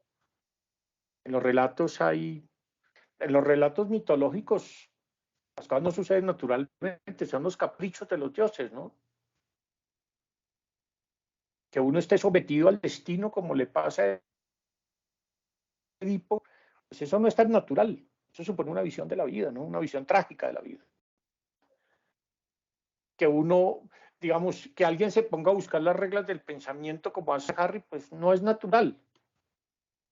En los relatos mitológicos, las cosas no suceden naturalmente, son los caprichos de los dioses, ¿no? Que uno esté sometido al destino como le pasa a Edipo, pues eso no es tan natural. Eso supone una visión de la vida, ¿no? Una visión trágica de la vida. Que uno, digamos, que alguien se ponga a buscar las reglas del pensamiento como hace Harry, pues no es natural.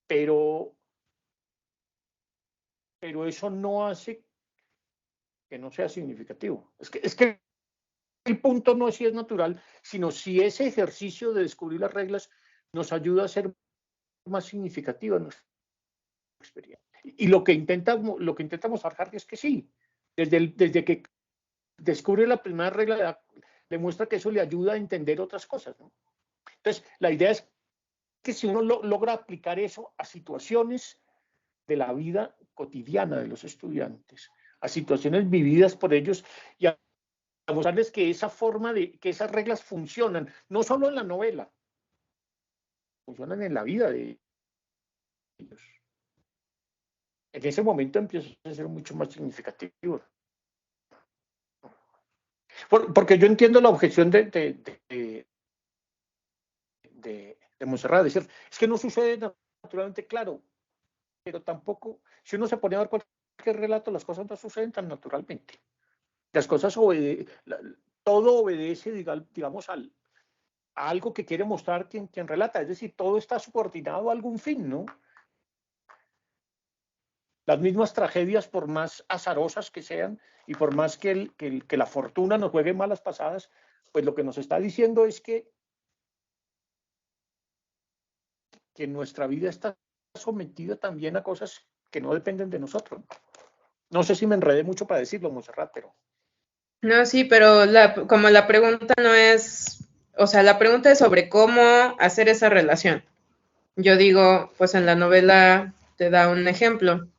Pero eso no hace que no sea significativo. Es que el punto no es si es natural, sino si ese ejercicio de descubrir las reglas nos ayuda a ser más significativa nuestra experiencia. Y lo que intenta mostrar Harry es que sí, desde que descubre la primera regla, le muestra que eso le ayuda a entender otras cosas, ¿no? Entonces, la idea es que si uno logra aplicar eso a situaciones de la vida cotidiana de los estudiantes, a situaciones vividas por ellos y a mostrarles que esa forma que esas reglas funcionan, no solo en la novela, funcionan en la vida de ellos. En ese momento empieza a ser mucho más significativo. Porque yo entiendo la objeción de Montserrat, decir, es que no sucede naturalmente, claro, pero tampoco, si uno se pone a ver cualquier relato, las cosas no suceden tan naturalmente. Las cosas todo obedece, digamos, a algo que quiere mostrar quien relata, es decir, todo está subordinado a algún fin, ¿no? Las mismas tragedias, por más azarosas que sean y por más que la fortuna nos juegue malas pasadas, pues lo que nos está diciendo es que nuestra vida está sometida también a cosas que no dependen de nosotros. No sé si me enredé mucho para decirlo, Montserrat, pero... No, sí, pero como la pregunta no es, o sea, la pregunta es sobre cómo hacer esa relación. Yo digo, pues en la novela te da un ejemplo.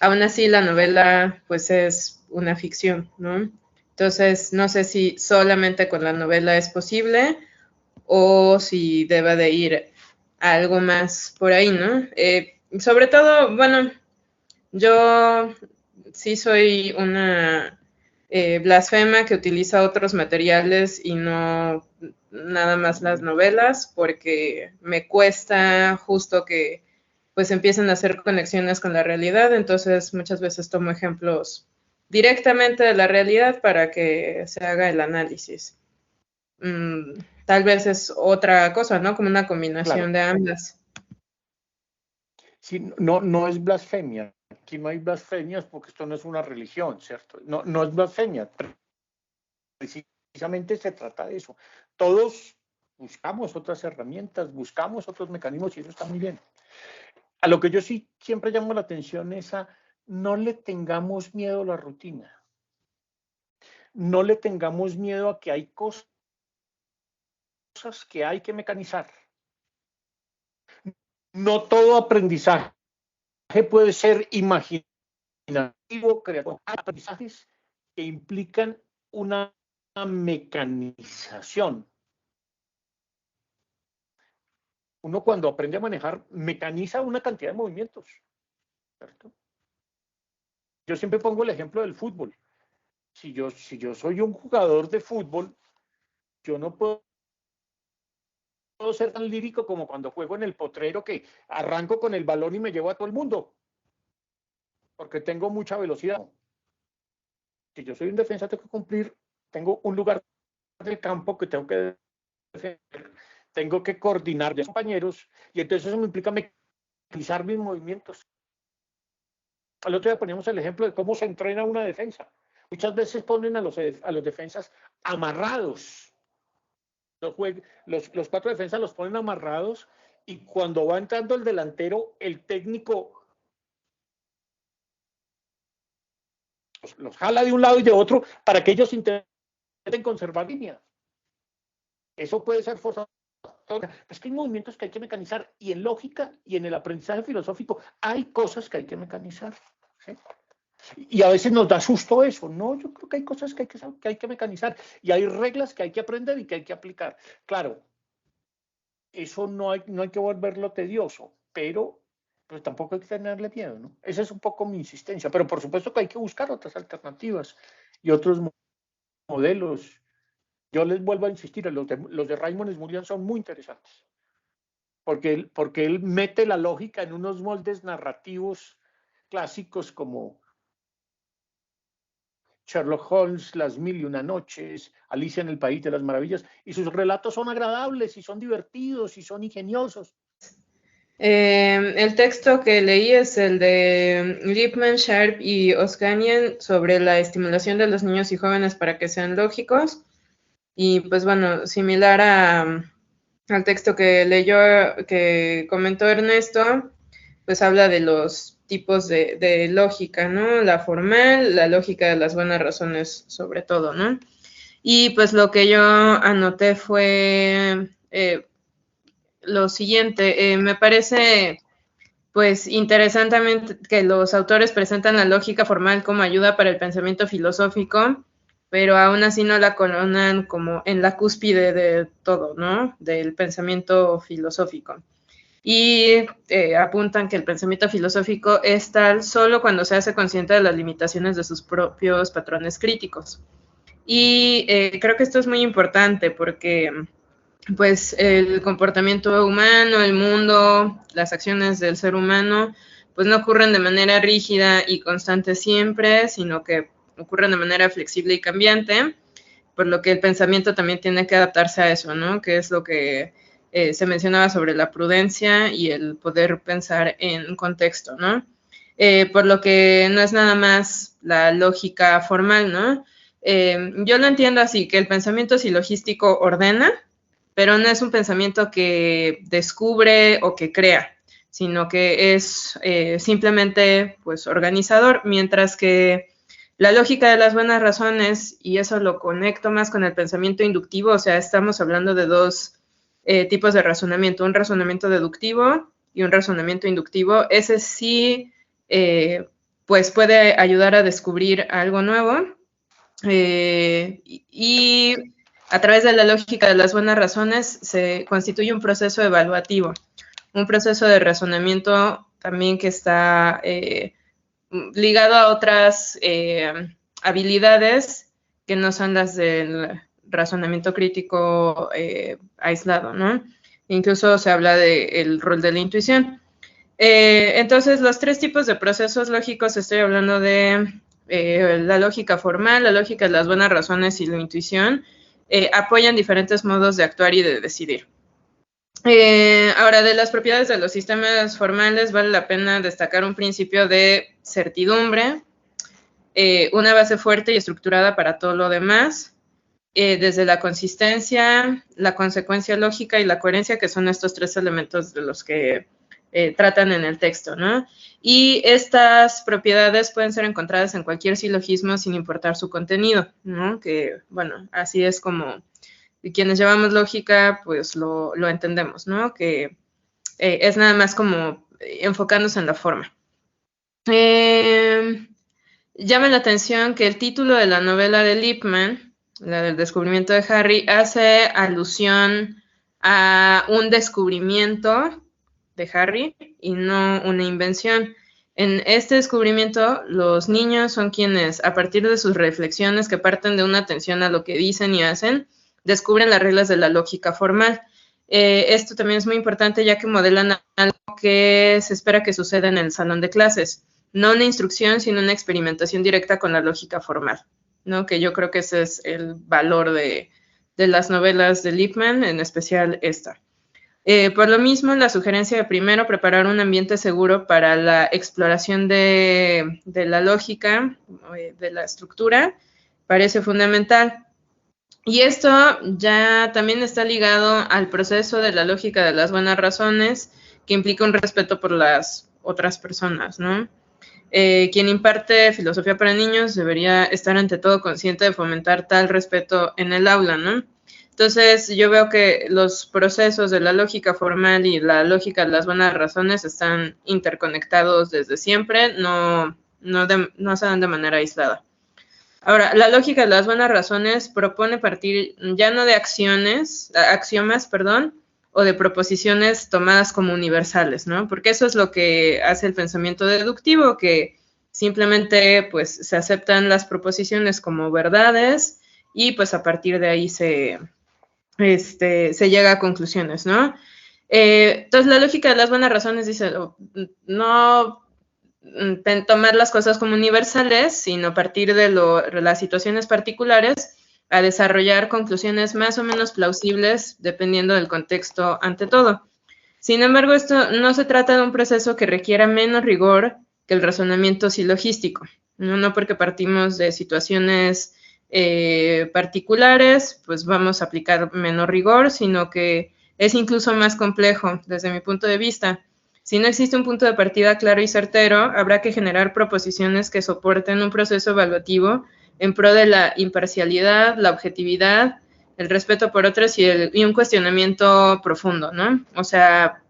Aún así, la novela, pues es una ficción, ¿no? Entonces, no sé si solamente con la novela es posible o si debe de ir a algo más por ahí, ¿no? Sobre todo, bueno, yo sí soy una blasfema que utiliza otros materiales y no nada más las novelas, porque me cuesta justo que pues empiecen a hacer conexiones con la realidad, entonces muchas veces tomo ejemplos directamente de la realidad para que se haga el análisis. Tal vez es otra cosa, ¿no? Como una combinación de ambas. Sí, no es blasfemia. Aquí no hay blasfemias porque esto no es una religión, ¿cierto? No es blasfemia. Precisamente se trata de eso. Todos buscamos otras herramientas, buscamos otros mecanismos y eso está muy bien. A lo que yo sí siempre llamo la atención es a no le tengamos miedo a la rutina. No le tengamos miedo a que hay cosas que hay que mecanizar. No todo aprendizaje puede ser imaginativo, creativo. Hay aprendizajes que implican una mecanización. Uno cuando aprende a manejar, mecaniza una cantidad de movimientos, ¿cierto? Yo siempre pongo el ejemplo del fútbol. Si yo soy un jugador de fútbol, yo no puedo ser tan lírico como cuando juego en el potrero que arranco con el balón y me llevo a todo el mundo, porque tengo mucha velocidad. Si yo soy un defensa, tengo que cumplir, tengo un lugar del campo que tengo que defender, tengo que coordinar a mis compañeros, y entonces eso me implica mecanizar mis movimientos. Al otro día poníamos el ejemplo de cómo se entrena una defensa. Muchas veces ponen a los defensas amarrados. Los cuatro defensas los ponen amarrados y cuando va entrando el delantero, el técnico los jala de un lado y de otro para que ellos intenten conservar línea. Eso puede ser forzado. Es que hay movimientos que hay que mecanizar y en lógica y en el aprendizaje filosófico hay cosas que hay que mecanizar. ¿Sí? Y a veces nos da susto eso. No, yo creo que hay cosas que hay que mecanizar y hay reglas que hay que aprender y que hay que aplicar. Claro, eso no hay que volverlo tedioso, pero pues tampoco hay que tenerle miedo, ¿no? Esa es un poco mi insistencia, pero por supuesto que hay que buscar otras alternativas y otros modelos. Yo les vuelvo a insistir, los de Raymond Smullyan son muy interesantes, porque él mete la lógica en unos moldes narrativos clásicos como Sherlock Holmes, Las Mil y una Noches, Alicia en el País de las Maravillas, y sus relatos son agradables y son divertidos y son ingeniosos. El texto que leí es el de Lippmann, Sharp y Oskanian sobre la estimulación de los niños y jóvenes para que sean lógicos. Y pues bueno, similar al texto que comentó Ernesto, pues habla de los tipos de lógica, ¿no? La formal, la lógica de las buenas razones sobre todo, ¿no? Y pues lo que yo anoté fue lo siguiente, me parece pues interesantemente que los autores presentan la lógica formal como ayuda para el pensamiento filosófico, pero aún así no la colocan como en la cúspide de todo, ¿no? Del pensamiento filosófico. Y apuntan que el pensamiento filosófico es tal solo cuando se hace consciente de las limitaciones de sus propios patrones críticos. Y creo que esto es muy importante porque pues el comportamiento humano, el mundo, las acciones del ser humano, pues no ocurren de manera rígida y constante siempre, sino que ocurren de manera flexible y cambiante, por lo que el pensamiento también tiene que adaptarse a eso, ¿no? Que es lo que se mencionaba sobre la prudencia y el poder pensar en contexto, ¿no? Por lo que no es nada más la lógica formal, ¿no? Yo lo entiendo así, que el pensamiento silogístico ordena, pero no es un pensamiento que descubre o que crea, sino que es simplemente pues organizador, mientras que la lógica de las buenas razones, y eso lo conecto más con el pensamiento inductivo, o sea, estamos hablando de dos tipos de razonamiento, un razonamiento deductivo y un razonamiento inductivo. Ese sí, pues puede ayudar a descubrir algo nuevo y a través de la lógica de las buenas razones se constituye un proceso evaluativo, un proceso de razonamiento también que está ligado a otras habilidades que no son las del razonamiento crítico aislado, ¿no? Incluso se habla del rol de la intuición. Entonces, los tres tipos de procesos lógicos, estoy hablando de la lógica formal, la lógica de las buenas razones y la intuición, apoyan diferentes modos de actuar y de decidir. Ahora, de las propiedades de los sistemas formales, vale la pena destacar un principio de certidumbre, una base fuerte y estructurada para todo lo demás, desde la consistencia, la consecuencia lógica y la coherencia, que son estos tres elementos de los que tratan en el texto, ¿no? Y estas propiedades pueden ser encontradas en cualquier silogismo sin importar su contenido, ¿no? Que, bueno, así es como quienes llevamos lógica, pues lo entendemos, ¿no? Que es nada más como enfocándose en la forma. Llama la atención que el título de la novela de Lippmann, la del descubrimiento de Harry, hace alusión a un descubrimiento de Harry y no una invención. En este descubrimiento, los niños son quienes, a partir de sus reflexiones que parten de una atención a lo que dicen y hacen, descubren las reglas de la lógica formal. Esto también es muy importante ya que modelan algo que se espera que suceda en el salón de clases. No una instrucción, sino una experimentación directa con la lógica formal, ¿no? Que yo creo que ese es el valor de las novelas de Lippmann, en especial esta. Por lo mismo, la sugerencia de primero preparar un ambiente seguro para la exploración de la lógica, de la estructura, parece fundamental. Y esto ya también está ligado al proceso de la lógica de las buenas razones, que implica un respeto por las otras personas, ¿no? Quien imparte filosofía para niños debería estar ante todo consciente de fomentar tal respeto en el aula, ¿no? Entonces, yo veo que los procesos de la lógica formal y la lógica de las buenas razones están interconectados desde siempre, no se dan de manera aislada. Ahora, la lógica de las buenas razones propone partir ya no de axiomas, o de proposiciones tomadas como universales, ¿no? Porque eso es lo que hace el pensamiento deductivo, que simplemente pues se aceptan las proposiciones como verdades y pues a partir de ahí se llega a conclusiones, ¿no? Entonces la lógica de las buenas razones dice no tomar las cosas como universales, sino a partir de las situaciones particulares a desarrollar conclusiones más o menos plausibles dependiendo del contexto ante todo. Sin embargo, esto no se trata de un proceso que requiera menos rigor que el razonamiento silogístico, no porque partimos de situaciones particulares, pues vamos a aplicar menos rigor, sino que es incluso más complejo desde mi punto de vista. Si no existe un punto de partida claro y certero, habrá que generar proposiciones que soporten un proceso evaluativo en pro de la imparcialidad, la objetividad, el respeto por otros y un cuestionamiento profundo, ¿no? O sea,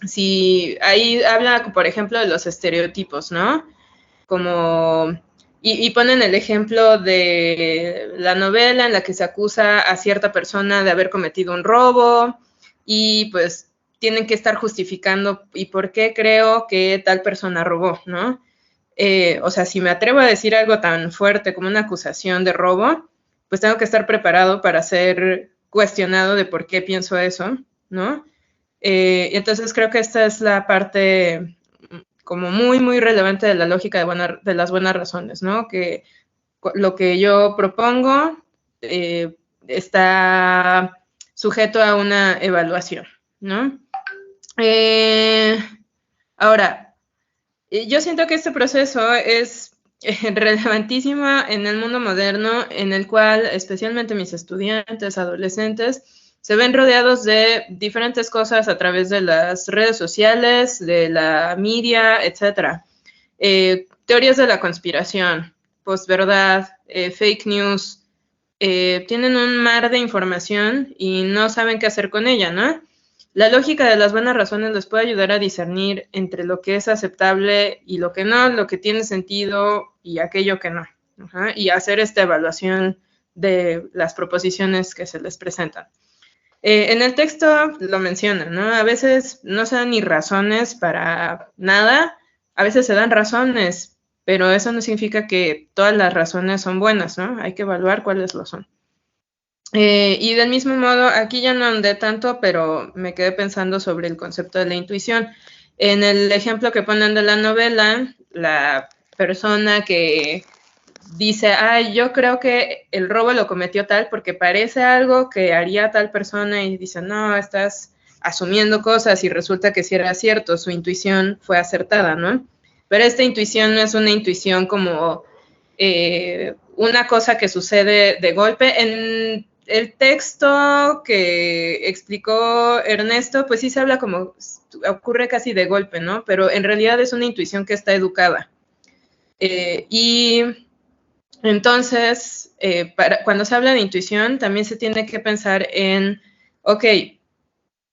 si ahí habla, por ejemplo, de los estereotipos, ¿no? Como, y ponen el ejemplo de la novela en la que se acusa a cierta persona de haber cometido un robo y pues tienen que estar justificando y por qué creo que tal persona robó, ¿no? O sea, si me atrevo a decir algo tan fuerte como una acusación de robo, pues tengo que estar preparado para ser cuestionado de por qué pienso eso, ¿no? Entonces creo que esta es la parte como muy, muy relevante de la lógica de las buenas razones, ¿no? Que lo que yo propongo está sujeto a una evaluación, ¿no? Ahora, yo siento que este proceso es relevantísimo en el mundo moderno, en el cual especialmente mis estudiantes, adolescentes, se ven rodeados de diferentes cosas a través de las redes sociales, de la media, etc. Teorías de la conspiración, posverdad, fake news, tienen un mar de información y no saben qué hacer con ella, ¿no? La lógica de las buenas razones les puede ayudar a discernir entre lo que es aceptable y lo que no, lo que tiene sentido y aquello que no, y hacer esta evaluación de las proposiciones que se les presentan. En el texto lo mencionan, ¿no? A veces no se dan ni razones para nada, a veces se dan razones, pero eso no significa que todas las razones son buenas, ¿no? Hay que evaluar cuáles lo son. Y del mismo modo, aquí ya no andé tanto, pero me quedé pensando sobre el concepto de la intuición. En el ejemplo que ponen de la novela, la persona que dice, ay, yo creo que el robo lo cometió tal porque parece algo que haría tal persona y dice, no, estás asumiendo cosas y resulta que sí era cierto, su intuición fue acertada, ¿no? Pero esta intuición no es una intuición como una cosa que sucede de golpe. En el texto que explicó Ernesto, pues sí se habla como ocurre casi de golpe, ¿no? Pero en realidad es una intuición que está educada. Y entonces, cuando se habla de intuición, también se tiene que pensar en, ok,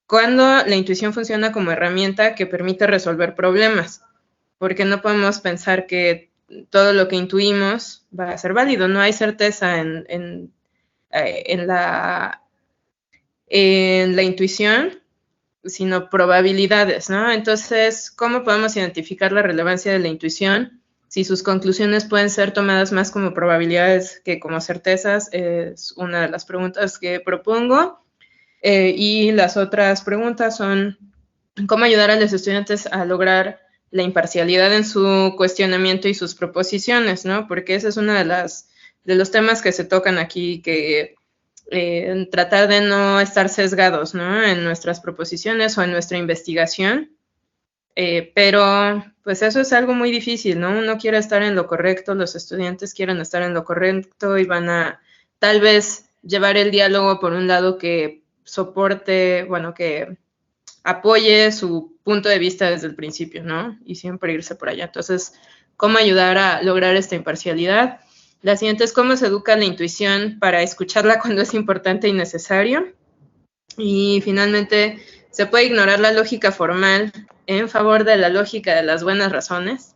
cuando la intuición funciona como herramienta que permite resolver problemas, porque no podemos pensar que todo lo que intuimos va a ser válido, no hay certeza en la intuición, sino probabilidades, ¿no? Entonces, ¿cómo podemos identificar la relevancia de la intuición? Si sus conclusiones pueden ser tomadas más como probabilidades que como certezas, es una de las preguntas que propongo. Y las otras preguntas son, ¿cómo ayudar a los estudiantes a lograr la imparcialidad en su cuestionamiento y sus proposiciones, ¿no? Porque ese es uno de los temas que se tocan aquí, que tratar de no estar sesgados, ¿no? En nuestras proposiciones o en nuestra investigación. Pero pues eso es algo muy difícil, ¿no? Uno quiere estar en lo correcto, los estudiantes quieren estar en lo correcto y van a tal vez llevar el diálogo por un lado que soporte, bueno, que apoye su punto de vista desde el principio, ¿no? Y siempre irse por allá. Entonces, ¿cómo ayudar a lograr esta imparcialidad? La siguiente es cómo se educa la intuición para escucharla cuando es importante y necesario. Y finalmente, ¿se puede ignorar la lógica formal en favor de la lógica de las buenas razones?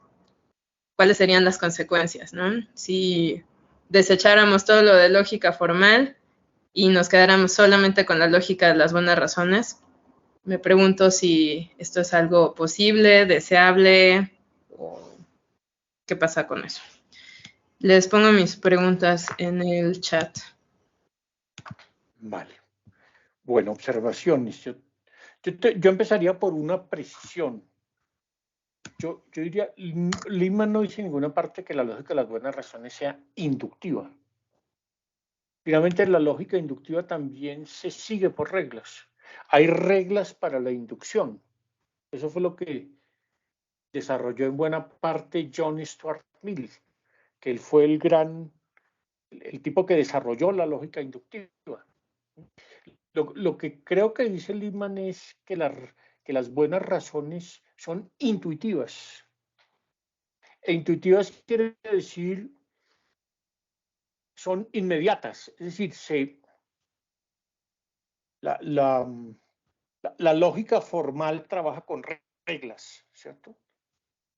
¿Cuáles serían las consecuencias, no? Si desecháramos todo lo de lógica formal y nos quedáramos solamente con la lógica de las buenas razones, me pregunto si esto es algo posible, deseable, o qué pasa con eso. Les pongo mis preguntas en el chat. Vale. Bueno, observaciones. Yo empezaría por una precisión. Yo diría, Lippmann no dice en ninguna parte que la lógica de las buenas razones sea inductiva. Finalmente, la lógica inductiva también se sigue por reglas. Hay reglas para la inducción. Eso fue lo que desarrolló en buena parte John Stuart Mill, que él fue el tipo que desarrolló la lógica inductiva. Lo que creo que dice Lippmann es que las buenas razones son intuitivas. E intuitivas quiere decir son inmediatas, es decir, la lógica formal trabaja con reglas, ¿cierto?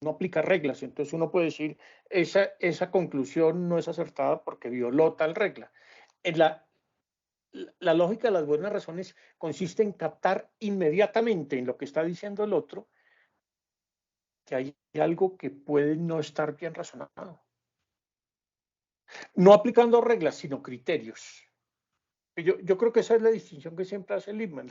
No aplica reglas, entonces uno puede decir, esa conclusión no es acertada porque violó tal regla. En la lógica de las buenas razones consiste en captar inmediatamente en lo que está diciendo el otro que hay algo que puede no estar bien razonado. No aplicando reglas, sino criterios. Yo creo que esa es la distinción que siempre hace Lippmann.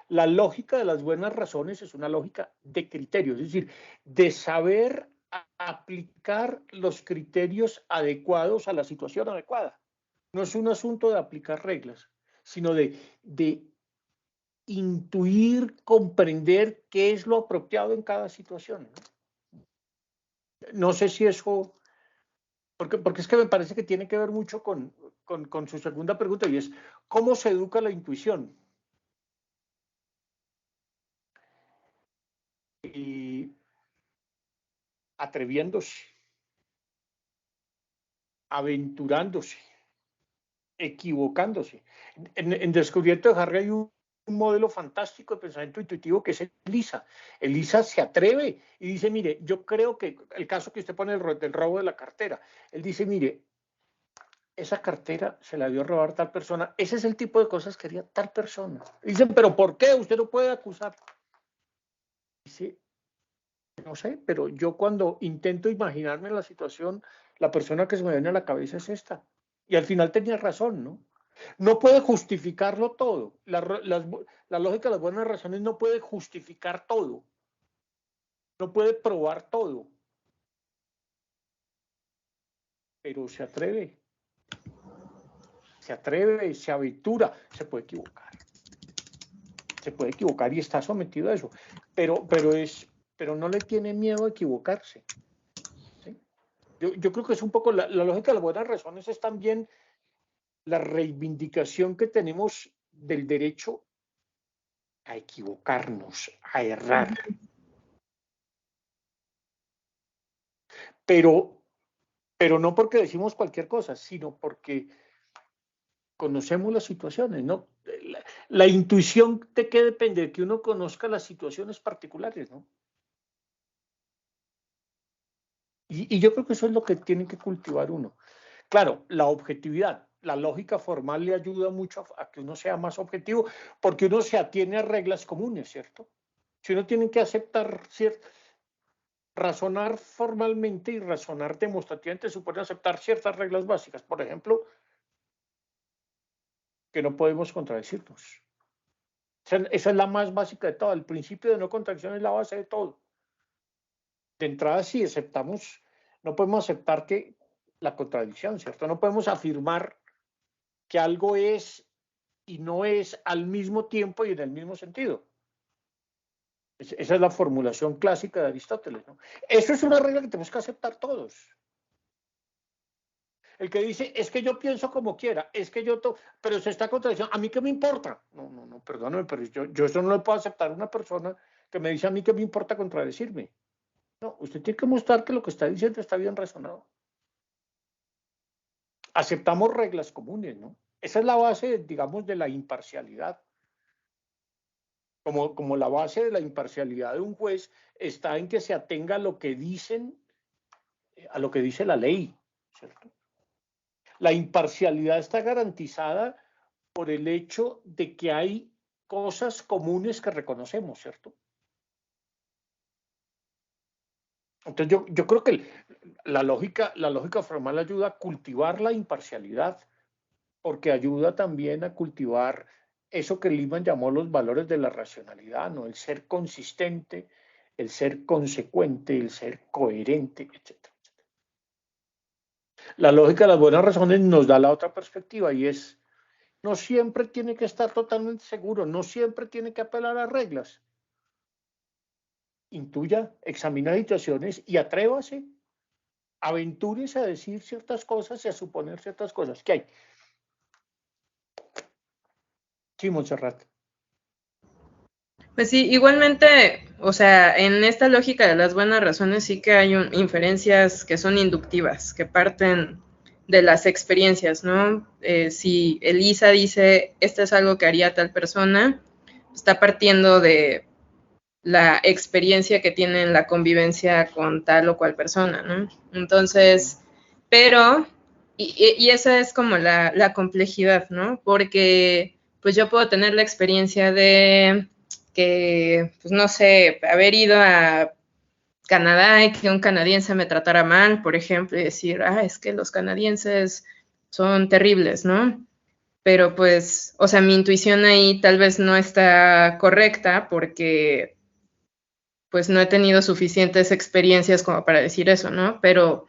La lógica de las buenas razones es una lógica de criterios, es decir, de saber aplicar los criterios adecuados a la situación adecuada. No es un asunto de aplicar reglas, sino de intuir, comprender qué es lo apropiado en cada situación. No sé si eso, porque es que me parece que tiene que ver mucho con su segunda pregunta, y es, ¿cómo se educa la intuición? Y atreviéndose, aventurándose, equivocándose. En Descubrimiento de Harry hay un modelo fantástico de pensamiento intuitivo que es ELISA. ELISA se atreve y dice, mire, yo creo que el caso que usted pone del robo de la cartera, él dice, mire, esa cartera se la dio a robar tal persona, ese es el tipo de cosas que haría tal persona. Dicen, pero ¿por qué? Usted no puede acusar. Dice, no sé, pero yo cuando intento imaginarme la situación, la persona que se me viene a la cabeza es esta. Y al final tenía razón, ¿no? No puede justificarlo todo. La lógica de las buenas razones no puede justificar todo. No puede probar todo. Pero se atreve. Se atreve, se aventura, se puede equivocar. Se puede equivocar y está sometido a eso. Pero no le tiene miedo a equivocarse. ¿Sí? Yo creo que es un poco la lógica de las buenas razones es también la reivindicación que tenemos del derecho a equivocarnos, a errar. Pero no porque decimos cualquier cosa, sino porque conocemos las situaciones, ¿no? La intuición de qué depende, de que uno conozca las situaciones particulares, ¿no? Y yo creo que eso es lo que tiene que cultivar uno. Claro, la objetividad, la lógica formal le ayuda mucho a que uno sea más objetivo, porque uno se atiene a reglas comunes, ¿cierto? Si uno tiene que aceptar, razonar formalmente y razonar demostrativamente supone aceptar ciertas reglas básicas. Por ejemplo, que no podemos contradecirnos. Esa es la más básica de todo. El principio de no contradicción es la base de todo. De entrada, si aceptamos, no podemos aceptar que la contradicción, ¿cierto? No podemos afirmar que algo es y no es al mismo tiempo y en el mismo sentido. Esa es la formulación clásica de Aristóteles, ¿no? Eso es una regla que tenemos que aceptar todos. El que dice, es que yo pienso como quiera, es que pero se está contradiciendo, ¿a mí qué me importa? No, perdóname, pero yo eso no le puedo aceptar a una persona que me dice a mí qué me importa contradecirme. No, usted tiene que mostrar que lo que está diciendo está bien razonado. Aceptamos reglas comunes, ¿no? Esa es la base, digamos, de la imparcialidad. Como la base de la imparcialidad de un juez está en que se atenga a lo que dice la ley, ¿cierto? La imparcialidad está garantizada por el hecho de que hay cosas comunes que reconocemos, ¿cierto? Entonces yo creo que la lógica formal ayuda a cultivar la imparcialidad, porque ayuda también a cultivar eso que Lippmann llamó los valores de la racionalidad, ¿no? El ser consistente, el ser consecuente, el ser coherente, etc. La lógica de las buenas razones nos da la otra perspectiva y es, no siempre tiene que estar totalmente seguro, no siempre tiene que apelar a reglas. Intuya, examina situaciones y atrévase, aventúrese a decir ciertas cosas y a suponer ciertas cosas. ¿Qué hay? Sí, Montserrat. Pues sí, igualmente, o sea, en esta lógica de las buenas razones sí que hay inferencias que son inductivas, que parten de las experiencias, ¿no? Si Elisa dice, esto es algo que haría tal persona, está partiendo de la experiencia que tiene en la convivencia con tal o cual persona, ¿no? Entonces, pero, y esa es como la complejidad, ¿no? Porque pues yo puedo tener la experiencia de que, pues no sé, haber ido a Canadá y que un canadiense me tratara mal, por ejemplo, y decir, es que los canadienses son terribles, ¿no? Pero pues, o sea, mi intuición ahí tal vez no está correcta porque pues no he tenido suficientes experiencias como para decir eso, ¿no? Pero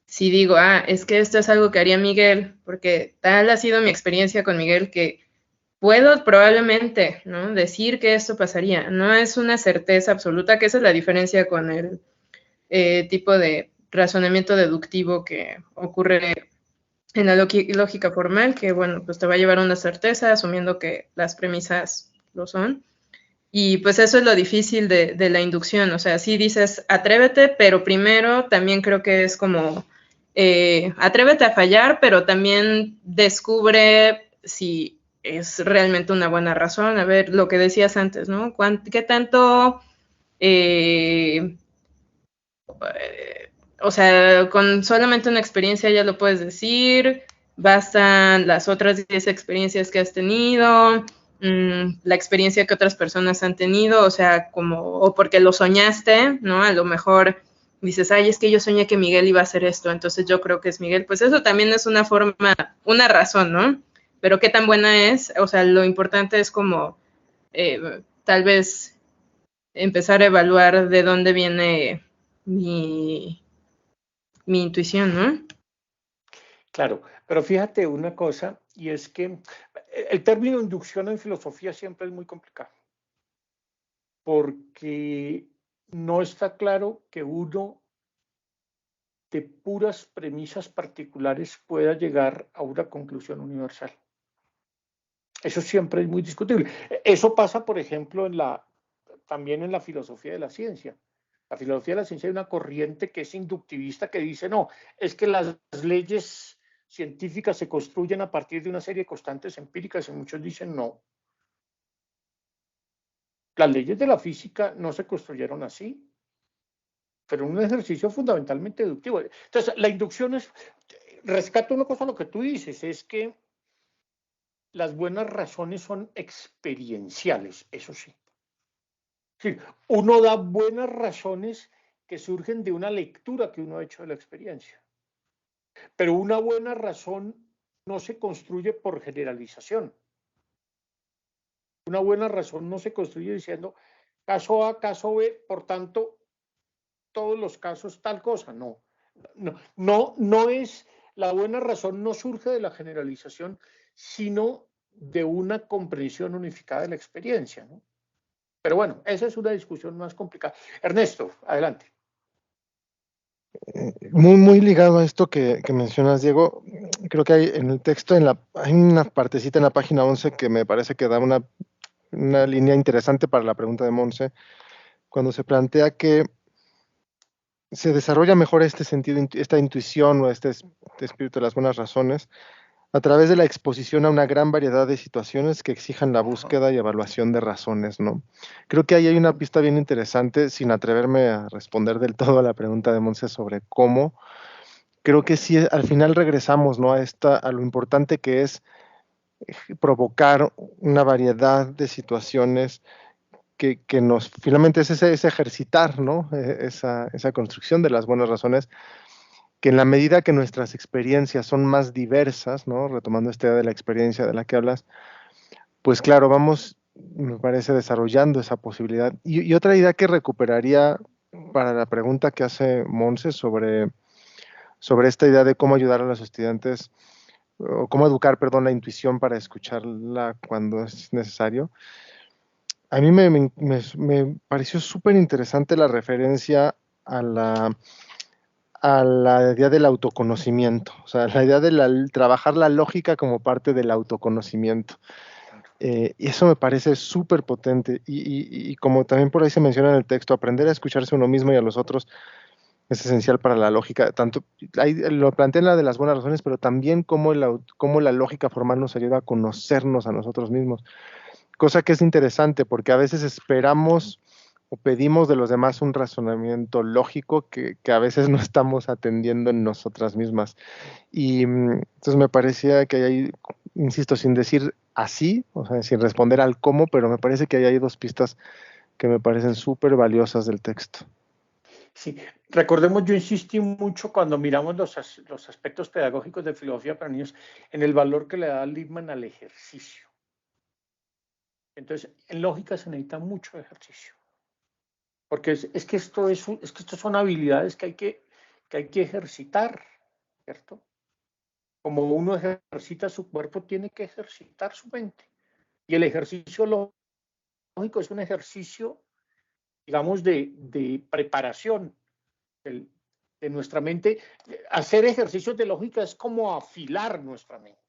si digo, es que esto es algo que haría Miguel, porque tal ha sido mi experiencia con Miguel que puedo probablemente, ¿no? Decir que esto pasaría. No es una certeza absoluta, que esa es la diferencia con el tipo de razonamiento deductivo que ocurre en la lógica formal, que bueno, pues te va a llevar a una certeza, asumiendo que las premisas lo son. Y pues eso es lo difícil de la inducción, o sea, sí dices, atrévete, pero primero también creo que es como, atrévete a fallar, pero también descubre si es realmente una buena razón. A ver, lo que decías antes, ¿no? ¿Qué tanto, o sea, con solamente una experiencia ya lo puedes decir, bastan las otras 10 experiencias que has tenido, la experiencia que otras personas han tenido, o sea, o porque lo soñaste, ¿no? A lo mejor dices, es que yo soñé que Miguel iba a hacer esto, entonces yo creo que es Miguel. Pues eso también es una forma, una razón, ¿no? Pero qué tan buena es, o sea, lo importante es como tal vez empezar a evaluar de dónde viene mi intuición, ¿no? Claro, pero fíjate una cosa, y es que el término inducción en filosofía siempre es muy complicado, porque no está claro que uno de puras premisas particulares pueda llegar a una conclusión universal. Eso siempre es muy discutible. Eso pasa, por ejemplo, también en la filosofía de la ciencia. La filosofía de la ciencia hay una corriente que es inductivista que dice, no, es que las leyes científicas se construyen a partir de una serie de constantes empíricas y muchos dicen no. Las leyes de la física no se construyeron así, pero un ejercicio fundamentalmente deductivo. Entonces, la inducción rescato una cosa lo que tú dices, es que las buenas razones son experienciales, eso sí. Sí, uno da buenas razones que surgen de una lectura que uno ha hecho de la experiencia. Pero una buena razón no se construye por generalización. Una buena razón no se construye diciendo caso A, caso B, por tanto, todos los casos tal cosa. No es, la buena razón no surge de la generalización, sino de una comprensión unificada de la experiencia, ¿no? Pero bueno, esa es una discusión más complicada. Ernesto, adelante. Muy ligado a esto que mencionas, Diego, creo que hay en el texto, hay una partecita en la página 11 que me parece que da una línea interesante para la pregunta de Monse, cuando se plantea que se desarrolla mejor este sentido, esta intuición o este espíritu de las buenas razones a través de la exposición a una gran variedad de situaciones que exijan la búsqueda y evaluación de razones, ¿no? Creo que ahí hay una pista bien interesante, sin atreverme a responder del todo a la pregunta de Monse sobre cómo. Creo que sí, al final regresamos, ¿no? A lo importante que es provocar una variedad de situaciones que nos, finalmente es ese ejercitar, ¿no? Esa construcción de las buenas razones, que en la medida que nuestras experiencias son más diversas, ¿no? Retomando esta idea de la experiencia de la que hablas, pues claro, vamos, me parece, desarrollando esa posibilidad. Y otra idea que recuperaría para la pregunta que hace Monse sobre esta idea de cómo ayudar a los estudiantes, o cómo educar, perdón, la intuición para escucharla cuando es necesario. A mí me pareció súper interesante la referencia a la idea del autoconocimiento, o sea, la idea de trabajar la lógica como parte del autoconocimiento. Y eso me parece súper potente. Y como también por ahí se menciona en el texto, aprender a escucharse a uno mismo y a los otros es esencial para la lógica. Tanto ahí lo plantea en la de las buenas razones, pero también cómo la lógica formal nos ayuda a conocernos a nosotros mismos. Cosa que es interesante porque a veces esperamos o pedimos de los demás un razonamiento lógico que a veces no estamos atendiendo en nosotras mismas. Y entonces me parecía que hay, insisto, sin decir así, o sea, sin responder al cómo, pero me parece que hay dos pistas que me parecen súper valiosas del texto. Sí, recordemos, yo insistí mucho cuando miramos los aspectos pedagógicos de filosofía para niños en el valor que le da Lippmann al ejercicio. Entonces, en lógica se necesita mucho ejercicio, porque es que esto son habilidades que hay que ejercitar, ¿cierto? Como uno ejercita su cuerpo, tiene que ejercitar su mente. Y el ejercicio lógico es un ejercicio, digamos, de preparación de nuestra mente. Hacer ejercicios de lógica es como afilar nuestra mente.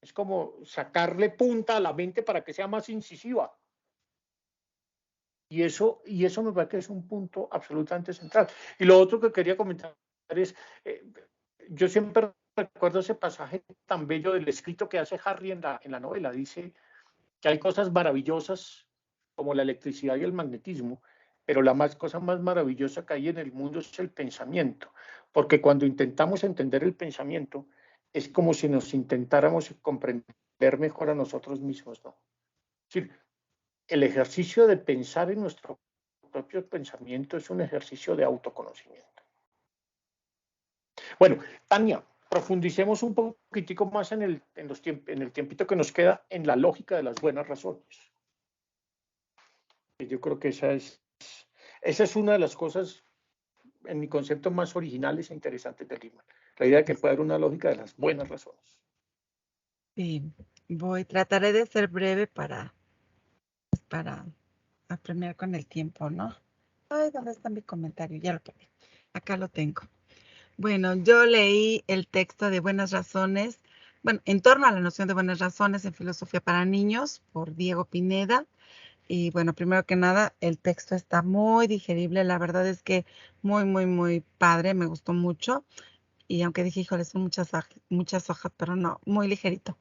Es como sacarle punta a la mente para que sea más incisiva. Y eso me parece que es un punto absolutamente central. Y lo otro que quería comentar es, yo siempre recuerdo ese pasaje tan bello del escrito que hace Harry en la novela. Dice que hay cosas maravillosas como la electricidad y el magnetismo, pero la cosa más maravillosa que hay en el mundo es el pensamiento, porque cuando intentamos entender el pensamiento, es como si nos intentáramos comprender mejor a nosotros mismos, ¿no? Es decir, el ejercicio de pensar en nuestro propio pensamiento es un ejercicio de autoconocimiento. Bueno, Tania, profundicemos un poquitico más en el tiempito que nos queda en la lógica de las buenas razones. Yo creo que esa es una de las cosas, en mi concepto, más originales e interesantes de Lippmann. La idea de que puede haber una lógica de las buenas razones. Sí, trataré de ser breve para apremiar con el tiempo, ¿no? Ay, ¿dónde está mi comentario? Ya lo perdí. Acá lo tengo. Bueno, yo leí el texto de Buenas Razones, bueno, en torno a la noción de buenas razones en filosofía para niños por Diego Pineda. Y bueno, primero que nada, el texto está muy digerible. La verdad es que muy, muy, muy padre. Me gustó mucho. Y aunque dije, híjole, son muchas hojas, pero no, muy ligerito.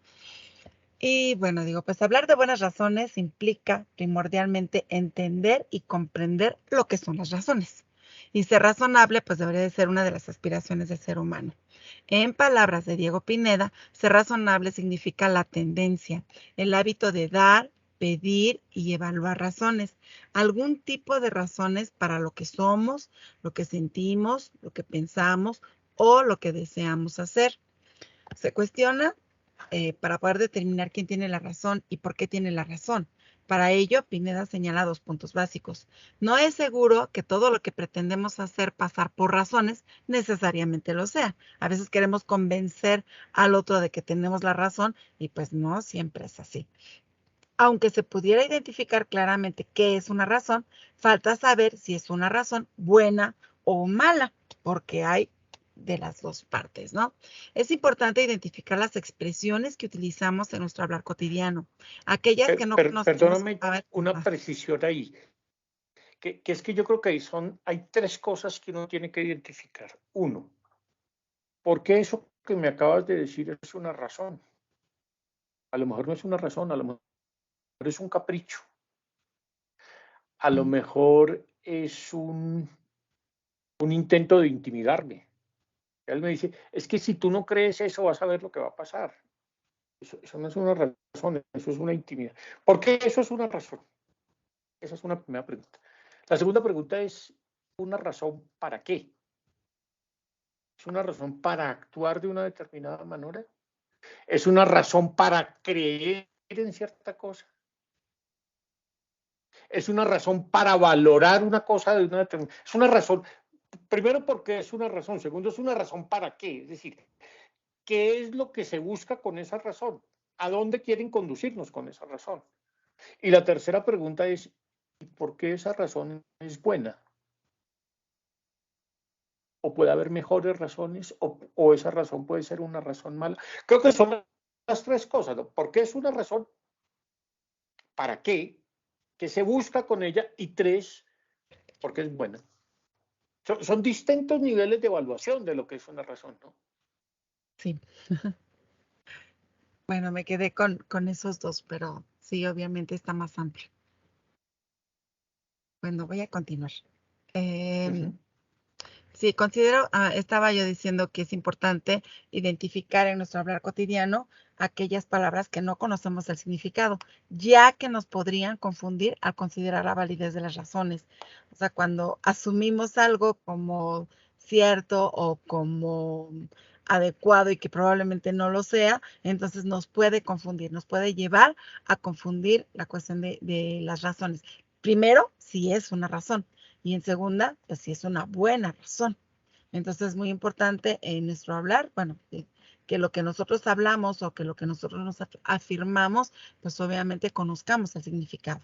Y bueno, digo, pues hablar de buenas razones implica primordialmente entender y comprender lo que son las razones. Y ser razonable, pues debería de ser una de las aspiraciones del ser humano. En palabras de Diego Pineda, ser razonable significa la tendencia, el hábito de dar, pedir y evaluar razones. Algún tipo de razones para lo que somos, lo que sentimos, lo que pensamos o lo que deseamos hacer. Se cuestiona para poder determinar quién tiene la razón y por qué tiene la razón. Para ello, Pineda señala 2 puntos básicos. No es seguro que todo lo que pretendemos hacer pasar por razones necesariamente lo sea. A veces queremos convencer al otro de que tenemos la razón y pues no siempre es así. Aunque se pudiera identificar claramente qué es una razón, falta saber si es una razón buena o mala, porque hay de las dos partes, ¿no? Es importante identificar las expresiones que utilizamos en nuestro hablar cotidiano. Aquellas que no conocemos. Perdóname, una precisión ahí, que es que yo creo que hay 3 cosas que uno tiene que identificar. Uno, ¿por qué eso que me acabas de decir es una razón? A lo mejor no es una razón, a lo mejor es un capricho. A lo mejor es un intento de intimidarme, Él me dice, es que si tú no crees eso, vas a ver lo que va a pasar. Eso no es una razón, eso es una intimidad. ¿Por qué eso es una razón? Esa es una primera pregunta. La segunda pregunta es, ¿una razón para qué? ¿Es una razón para actuar de una determinada manera? ¿Es una razón para creer en cierta cosa? ¿Es una razón para valorar una cosa de una determinada? Es una razón, primero porque es una razón, segundo es una razón para qué, es decir, ¿qué es lo que se busca con esa razón? ¿A dónde quieren conducirnos con esa razón? Y la tercera pregunta es, ¿por qué esa razón es buena? ¿O puede haber mejores razones? ¿O esa razón puede ser una razón mala? Creo que son las tres cosas, ¿no? ¿Por qué es una razón? ¿Para qué? ¿Qué se busca con ella? Y tres, ¿por qué es buena? Son distintos niveles de evaluación de lo que es una razón, ¿no? Sí. Bueno, me quedé con esos dos, pero sí, obviamente está más amplio. Bueno, voy a continuar. Sí, considero, estaba yo diciendo que es importante identificar en nuestro hablar cotidiano aquellas palabras que no conocemos el significado, ya que nos podrían confundir al considerar la validez de las razones. O sea, cuando asumimos algo como cierto o como adecuado y que probablemente no lo sea, entonces nos puede confundir, nos puede llevar a confundir la cuestión de las razones. Primero, si es una razón. Y en segunda, pues si es una buena razón. Entonces es muy importante en nuestro hablar, bueno, que lo que nosotros hablamos o que lo que nosotros nos afirmamos, pues obviamente conozcamos el significado.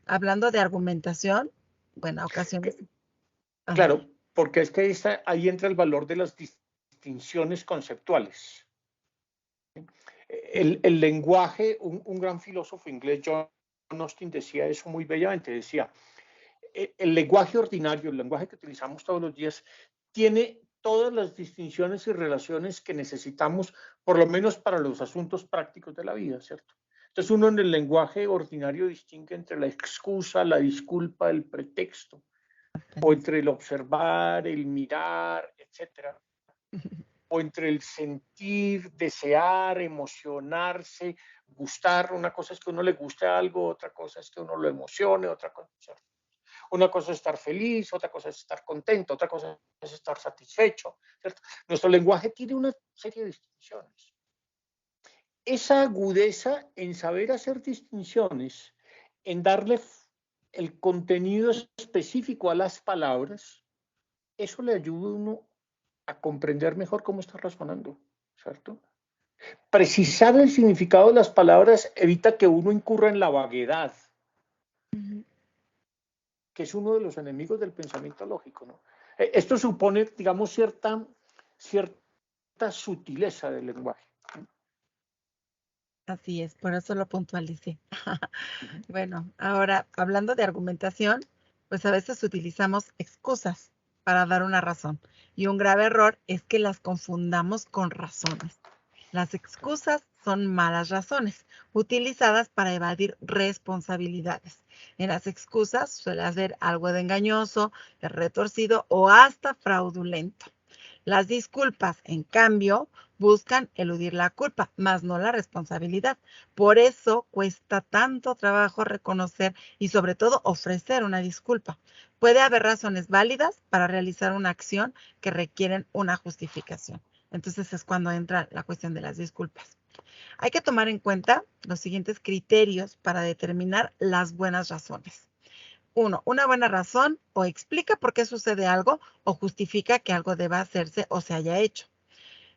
Hablando de argumentación, bueno, ocasiones. Claro, porque es que ahí entra el valor de las distinciones conceptuales. El lenguaje, un gran filósofo inglés, John Austin, decía eso muy bellamente, decía, el lenguaje ordinario, el lenguaje que utilizamos todos los días, tiene todas las distinciones y relaciones que necesitamos, por lo menos para los asuntos prácticos de la vida, ¿cierto? Entonces uno en el lenguaje ordinario distingue entre la excusa, la disculpa, el pretexto, o entre el observar, el mirar, etcétera, o entre el sentir, desear, emocionarse, gustar. Una cosa es que a uno le guste algo, otra cosa es que uno lo emocione, otra cosa. Una cosa es estar feliz, otra cosa es estar contento, otra cosa es estar satisfecho, ¿cierto? Nuestro lenguaje tiene una serie de distinciones. Esa agudeza en saber hacer distinciones, en darle el contenido específico a las palabras, eso le ayuda a uno a comprender mejor cómo está razonando, ¿cierto? Precisar el significado de las palabras evita que uno incurra en la vaguedad, que es uno de los enemigos del pensamiento lógico, ¿no? Esto supone, digamos, cierta sutileza del lenguaje. Así es, por eso lo puntualicé. Bueno, ahora, hablando de argumentación, pues a veces utilizamos excusas para dar una razón. Y un grave error es que las confundamos con razones. Las excusas son malas razones, utilizadas para evadir responsabilidades. En las excusas suele haber algo de engañoso, de retorcido o hasta fraudulento. Las disculpas, en cambio, buscan eludir la culpa, más no la responsabilidad. Por eso cuesta tanto trabajo reconocer y sobre todo ofrecer una disculpa. Puede haber razones válidas para realizar una acción que requieren una justificación. Entonces es cuando entra la cuestión de las disculpas. Hay que tomar en cuenta los siguientes criterios para determinar las buenas razones. 1. Una buena razón o explica por qué sucede algo o justifica que algo deba hacerse o se haya hecho.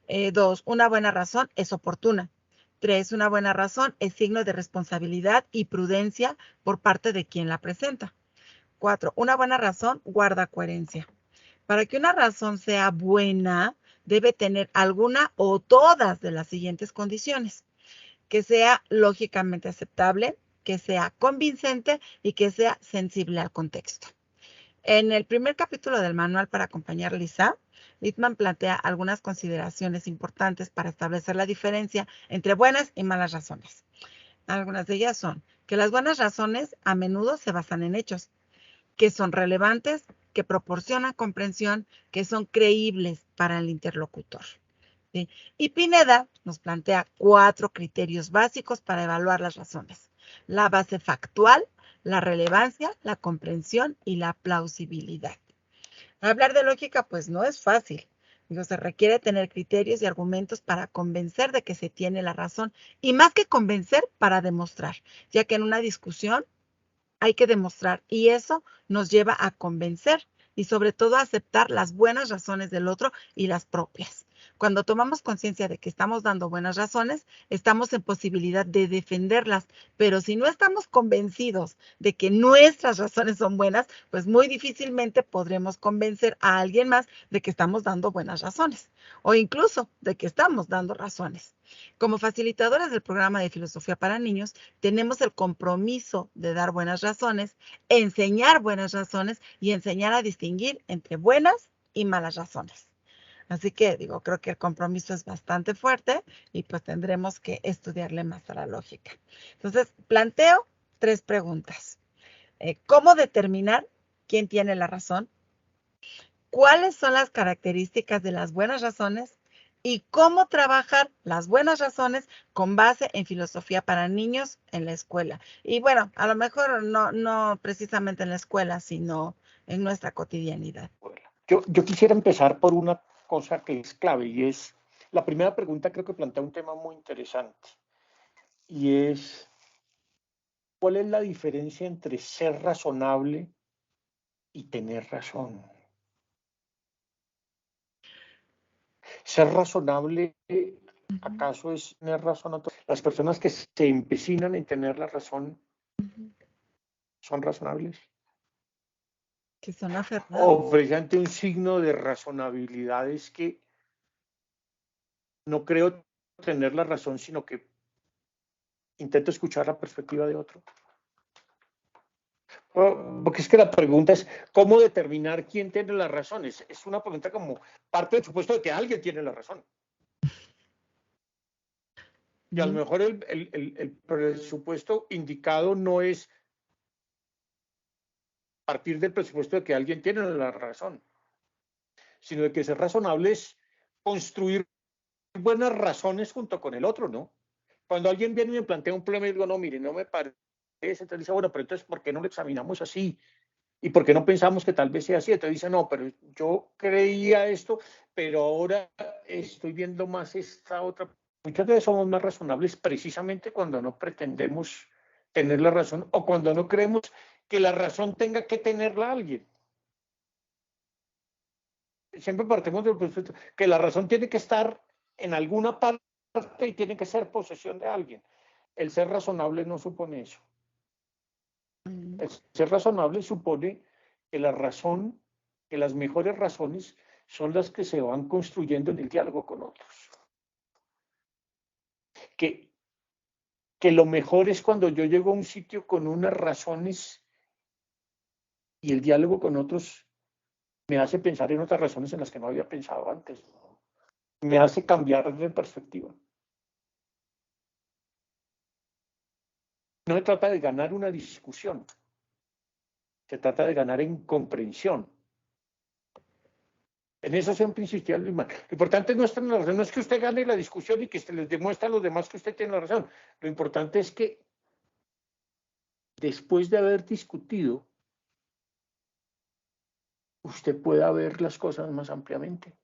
2. Una buena razón es oportuna. 3. Una buena razón es signo de responsabilidad y prudencia por parte de quien la presenta. 4. Una buena razón guarda coherencia. Para que una razón sea buena, debe tener alguna o todas de las siguientes condiciones. Que sea lógicamente aceptable, que sea convincente y que sea sensible al contexto. En el primer capítulo del manual para acompañar Lisa, Littman plantea algunas consideraciones importantes para establecer la diferencia entre buenas y malas razones. Algunas de ellas son que las buenas razones a menudo se basan en hechos, que son relevantes que proporcionan comprensión, que son creíbles para el interlocutor. ¿Sí? Y Pineda nos plantea 4 criterios básicos para evaluar las razones: la base factual, la relevancia, la comprensión y la plausibilidad. Hablar de lógica, pues no es fácil. Digo, se requiere tener criterios y argumentos para convencer de que se tiene la razón, y más que convencer, para demostrar, ya que en una discusión hay que demostrar, y eso nos lleva a convencer y sobre todo a aceptar las buenas razones del otro y las propias. Cuando tomamos conciencia de que estamos dando buenas razones, estamos en posibilidad de defenderlas, pero si no estamos convencidos de que nuestras razones son buenas, pues muy difícilmente podremos convencer a alguien más de que estamos dando buenas razones, o incluso de que estamos dando razones. Como facilitadores del programa de Filosofía para Niños, tenemos el compromiso de dar buenas razones, enseñar buenas razones y enseñar a distinguir entre buenas y malas razones. Así que, digo, creo que el compromiso es bastante fuerte y pues tendremos que estudiarle más a la lógica. Entonces, planteo 3 preguntas. ¿Cómo determinar quién tiene la razón? ¿Cuáles son las características de las buenas razones? Y cómo trabajar las buenas razones con base en filosofía para niños en la escuela. Y bueno, a lo mejor no precisamente en la escuela, sino en nuestra cotidianidad. Yo quisiera empezar por una cosa que es clave, y es, la primera pregunta creo que plantea un tema muy interesante, y es, ¿cuál es la diferencia entre ser razonable y tener razón? Ser razonable, ¿acaso es tener razón? Las personas que se empecinan en tener la razón, ¿son razonables? Que son aferrados. O precisamente un signo de razonabilidad es que no creo tener la razón, sino que intento escuchar la perspectiva de otro. Porque es que la pregunta es, ¿cómo determinar quién tiene las razones? Es una pregunta como parte del supuesto de que alguien tiene la razón. Y a lo mejor el presupuesto indicado no es partir del presupuesto de que alguien tiene la razón, sino de que ser razonable es construir buenas razones junto con el otro, ¿no? Cuando alguien viene y me plantea un problema y digo, no, mire, no me parece, entonces dice, bueno, pero entonces, ¿por qué no lo examinamos así? ¿Y por qué no pensamos que tal vez sea así? Entonces dice, no, pero yo creía esto, pero ahora estoy viendo más esta otra. Muchas veces somos más razonables precisamente cuando no pretendemos tener la razón o cuando no creemos que la razón tenga que tenerla alguien. Siempre partimos del presupuesto que la razón tiene que estar en alguna parte y tiene que ser posesión de alguien. El ser razonable no supone eso. El ser razonable supone que la razón, que las mejores razones son las que se van construyendo en el diálogo con otros. Que lo mejor es cuando yo llego a un sitio con unas razones y el diálogo con otros me hace pensar en otras razones en las que no había pensado antes. Me hace cambiar de perspectiva. No se trata de ganar una discusión, se trata de ganar en comprensión. En eso siempre insistía Luis Manuel. Lo importante no es que usted gane la discusión y que se les demuestre a los demás que usted tiene la razón. Lo importante es que después de haber discutido, usted pueda ver las cosas más ampliamente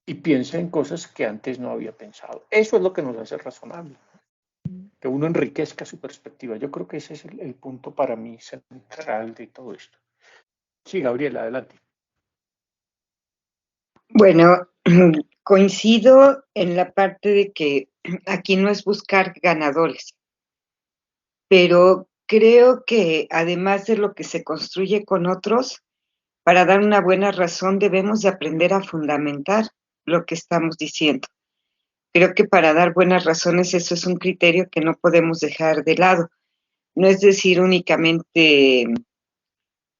y piense en cosas que antes no había pensado. Eso es lo que nos hace razonable, que uno enriquezca su perspectiva. Yo creo que ese es el punto para mí central de todo esto. Sí, Gabriela, adelante. Bueno, coincido en la parte de que aquí no es buscar ganadores, pero creo que además de lo que se construye con otros, para dar una buena razón debemos de aprender a fundamentar lo que estamos diciendo. Creo que para dar buenas razones eso es un criterio que no podemos dejar de lado. No es decir únicamente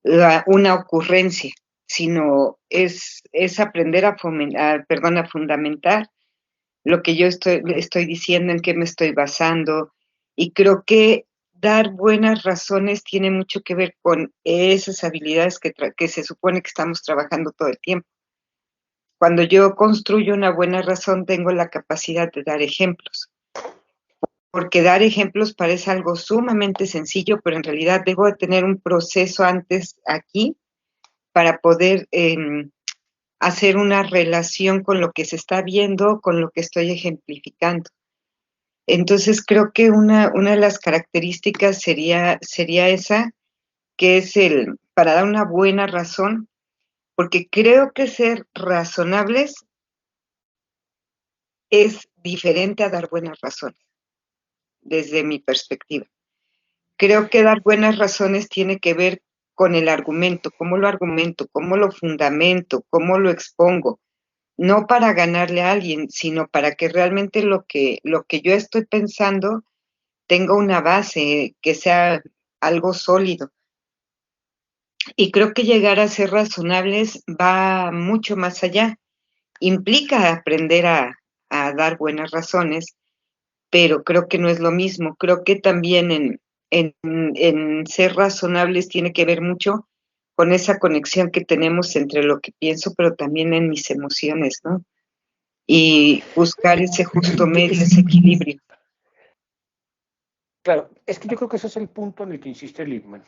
una ocurrencia, sino es aprender a fundamentar lo que yo estoy diciendo, en qué me estoy basando. Y creo que dar buenas razones tiene mucho que ver con esas habilidades que se supone que estamos trabajando todo el tiempo. Cuando yo construyo una buena razón, tengo la capacidad de dar ejemplos, porque dar ejemplos parece algo sumamente sencillo, pero en realidad debo de tener un proceso antes aquí para poder hacer una relación con lo que se está viendo, con lo que estoy ejemplificando. Entonces creo que una de las características sería esa, que es para dar una buena razón, porque creo que ser razonables es diferente a dar buenas razones, desde mi perspectiva. Creo que dar buenas razones tiene que ver con el argumento, cómo lo fundamento, cómo lo expongo, no para ganarle a alguien, sino para que realmente lo que yo estoy pensando tenga una base, que sea algo sólido. Y creo que llegar a ser razonables va mucho más allá. Implica aprender a dar buenas razones, pero creo que no es lo mismo. Creo que también en ser razonables tiene que ver mucho con esa conexión que tenemos entre lo que pienso, pero también en mis emociones, ¿no? Y buscar ese justo medio, ese equilibrio. Claro, es que yo creo que ese es el punto en el que insiste Lippmann.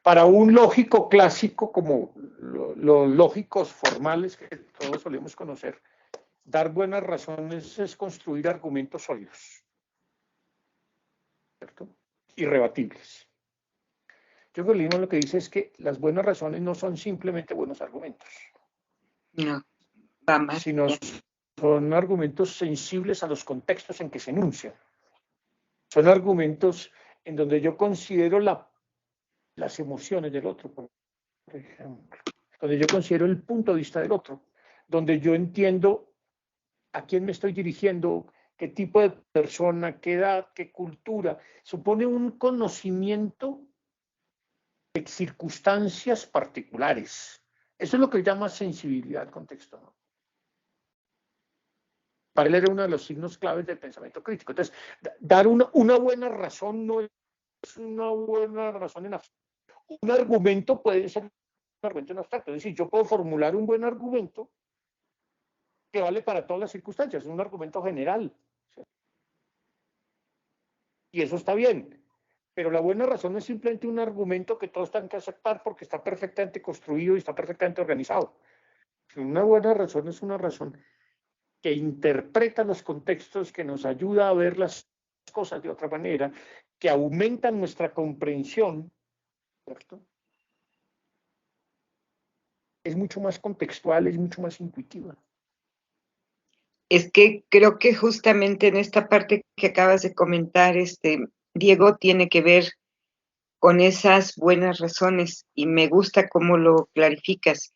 Para un lógico clásico, como los lógicos formales que todos solemos conocer, dar buenas razones es construir argumentos sólidos, ¿cierto? Irrebatibles. Yo creo que Lippmann lo que dice es que las buenas razones no son simplemente buenos argumentos. No, va más. Sino son argumentos sensibles a los contextos en que se enuncian. Son argumentos en donde yo considero las emociones del otro, por ejemplo, donde yo considero el punto de vista del otro, donde yo entiendo a quién me estoy dirigiendo, qué tipo de persona, qué edad, qué cultura. Supone un conocimiento de circunstancias particulares. Eso es lo que él llama sensibilidad al contexto, ¿no? Para él era uno de los signos claves del pensamiento crítico. Entonces, dar una buena razón no es una buena razón en abstracto. Un argumento puede ser un argumento en abstracto. Es decir, yo puedo formular un buen argumento que vale para todas las circunstancias, es un argumento general. ¿Sí? Y eso está bien. Pero la buena razón no es simplemente un argumento que todos tengan que aceptar porque está perfectamente construido y está perfectamente organizado. Una buena razón es una razón que interpreta los contextos, que nos ayuda a ver las cosas de otra manera, que aumentan nuestra comprensión, ¿cierto? Es mucho más contextual, es mucho más intuitiva. Es que creo que justamente en esta parte que acabas de comentar, Diego, tiene que ver con esas buenas razones y me gusta cómo lo clarificas,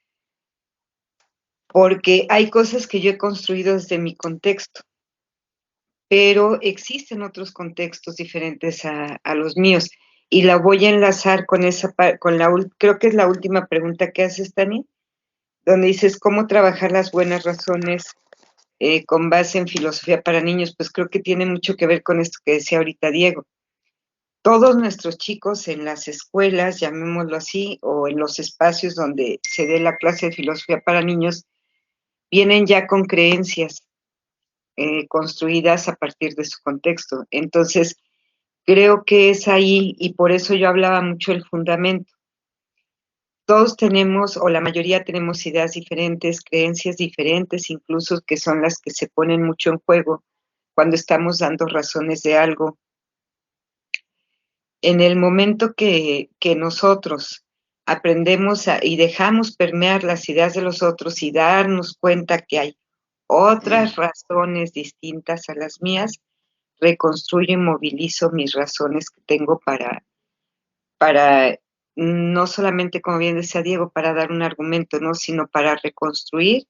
porque hay cosas que yo he construido desde mi contexto, pero existen otros contextos diferentes a los míos y la voy a enlazar con creo que es la última pregunta que haces, Tani, donde dices cómo trabajar las buenas razones con base en filosofía para niños. Pues creo que tiene mucho que ver con esto que decía ahorita Diego. Todos nuestros chicos en las escuelas, llamémoslo así, o en los espacios donde se dé la clase de filosofía para niños, vienen ya con creencias construidas a partir de su contexto. Entonces, creo que es ahí, y por eso yo hablaba mucho del fundamento. Todos tenemos, o la mayoría tenemos ideas diferentes, creencias diferentes, incluso que son las que se ponen mucho en juego cuando estamos dando razones de algo. En el momento que nosotros aprendemos y dejamos permear las ideas de los otros y darnos cuenta que hay otras razones distintas a las mías, reconstruyo y movilizo mis razones que tengo para no solamente, como bien decía Diego, para dar un argumento, ¿no? Sino para reconstruir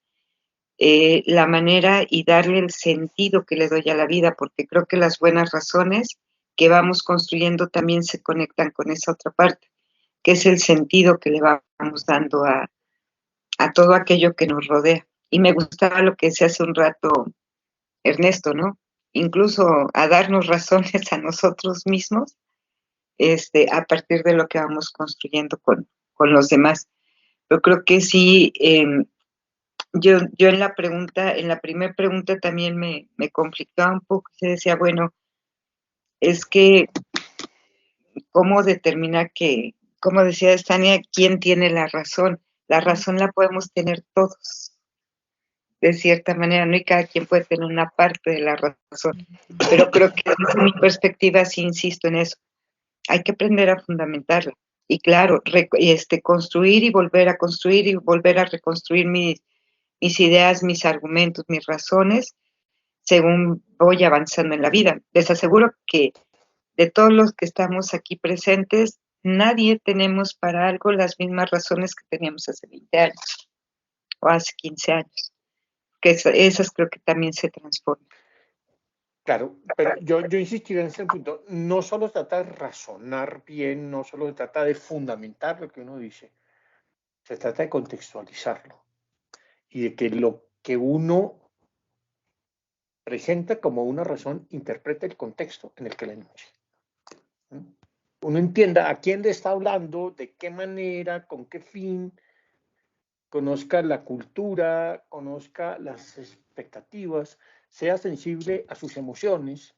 la manera y darle el sentido que le doy a la vida, porque creo que las buenas razones que vamos construyendo también se conectan con esa otra parte, que es el sentido que le vamos dando a todo aquello que nos rodea. Y me gustaba lo que decía hace un rato Ernesto, ¿no? incluso a darnos razones a nosotros mismos, a partir de lo que vamos construyendo con los demás. Yo creo que sí, yo en la primera pregunta también me conflictaba un poco, se decía, bueno, es que, ¿cómo determinar como decía Tania, quién tiene la razón? La razón la podemos tener todos, de cierta manera, ¿no? Y cada quien puede tener una parte de la razón. Pero creo que desde mi perspectiva, sí insisto en eso, hay que aprender a fundamentarla. Y claro, construir y volver a construir y volver a reconstruir mis ideas, mis argumentos, mis razones, según voy avanzando en la vida. Les aseguro que de todos los que estamos aquí presentes, nadie tenemos para algo las mismas razones que teníamos hace 20 años o hace 15 años, que esas creo que también se transforman. Claro, pero yo insistiría en ese punto. No solo se trata de razonar bien, no solo se trata de fundamentar lo que uno dice, se trata de contextualizarlo y de que lo que uno presenta como una razón interprete el contexto en el que la enuncia. Uno entienda a quién le está hablando, de qué manera, con qué fin, conozca la cultura, conozca las expectativas, sea sensible a sus emociones,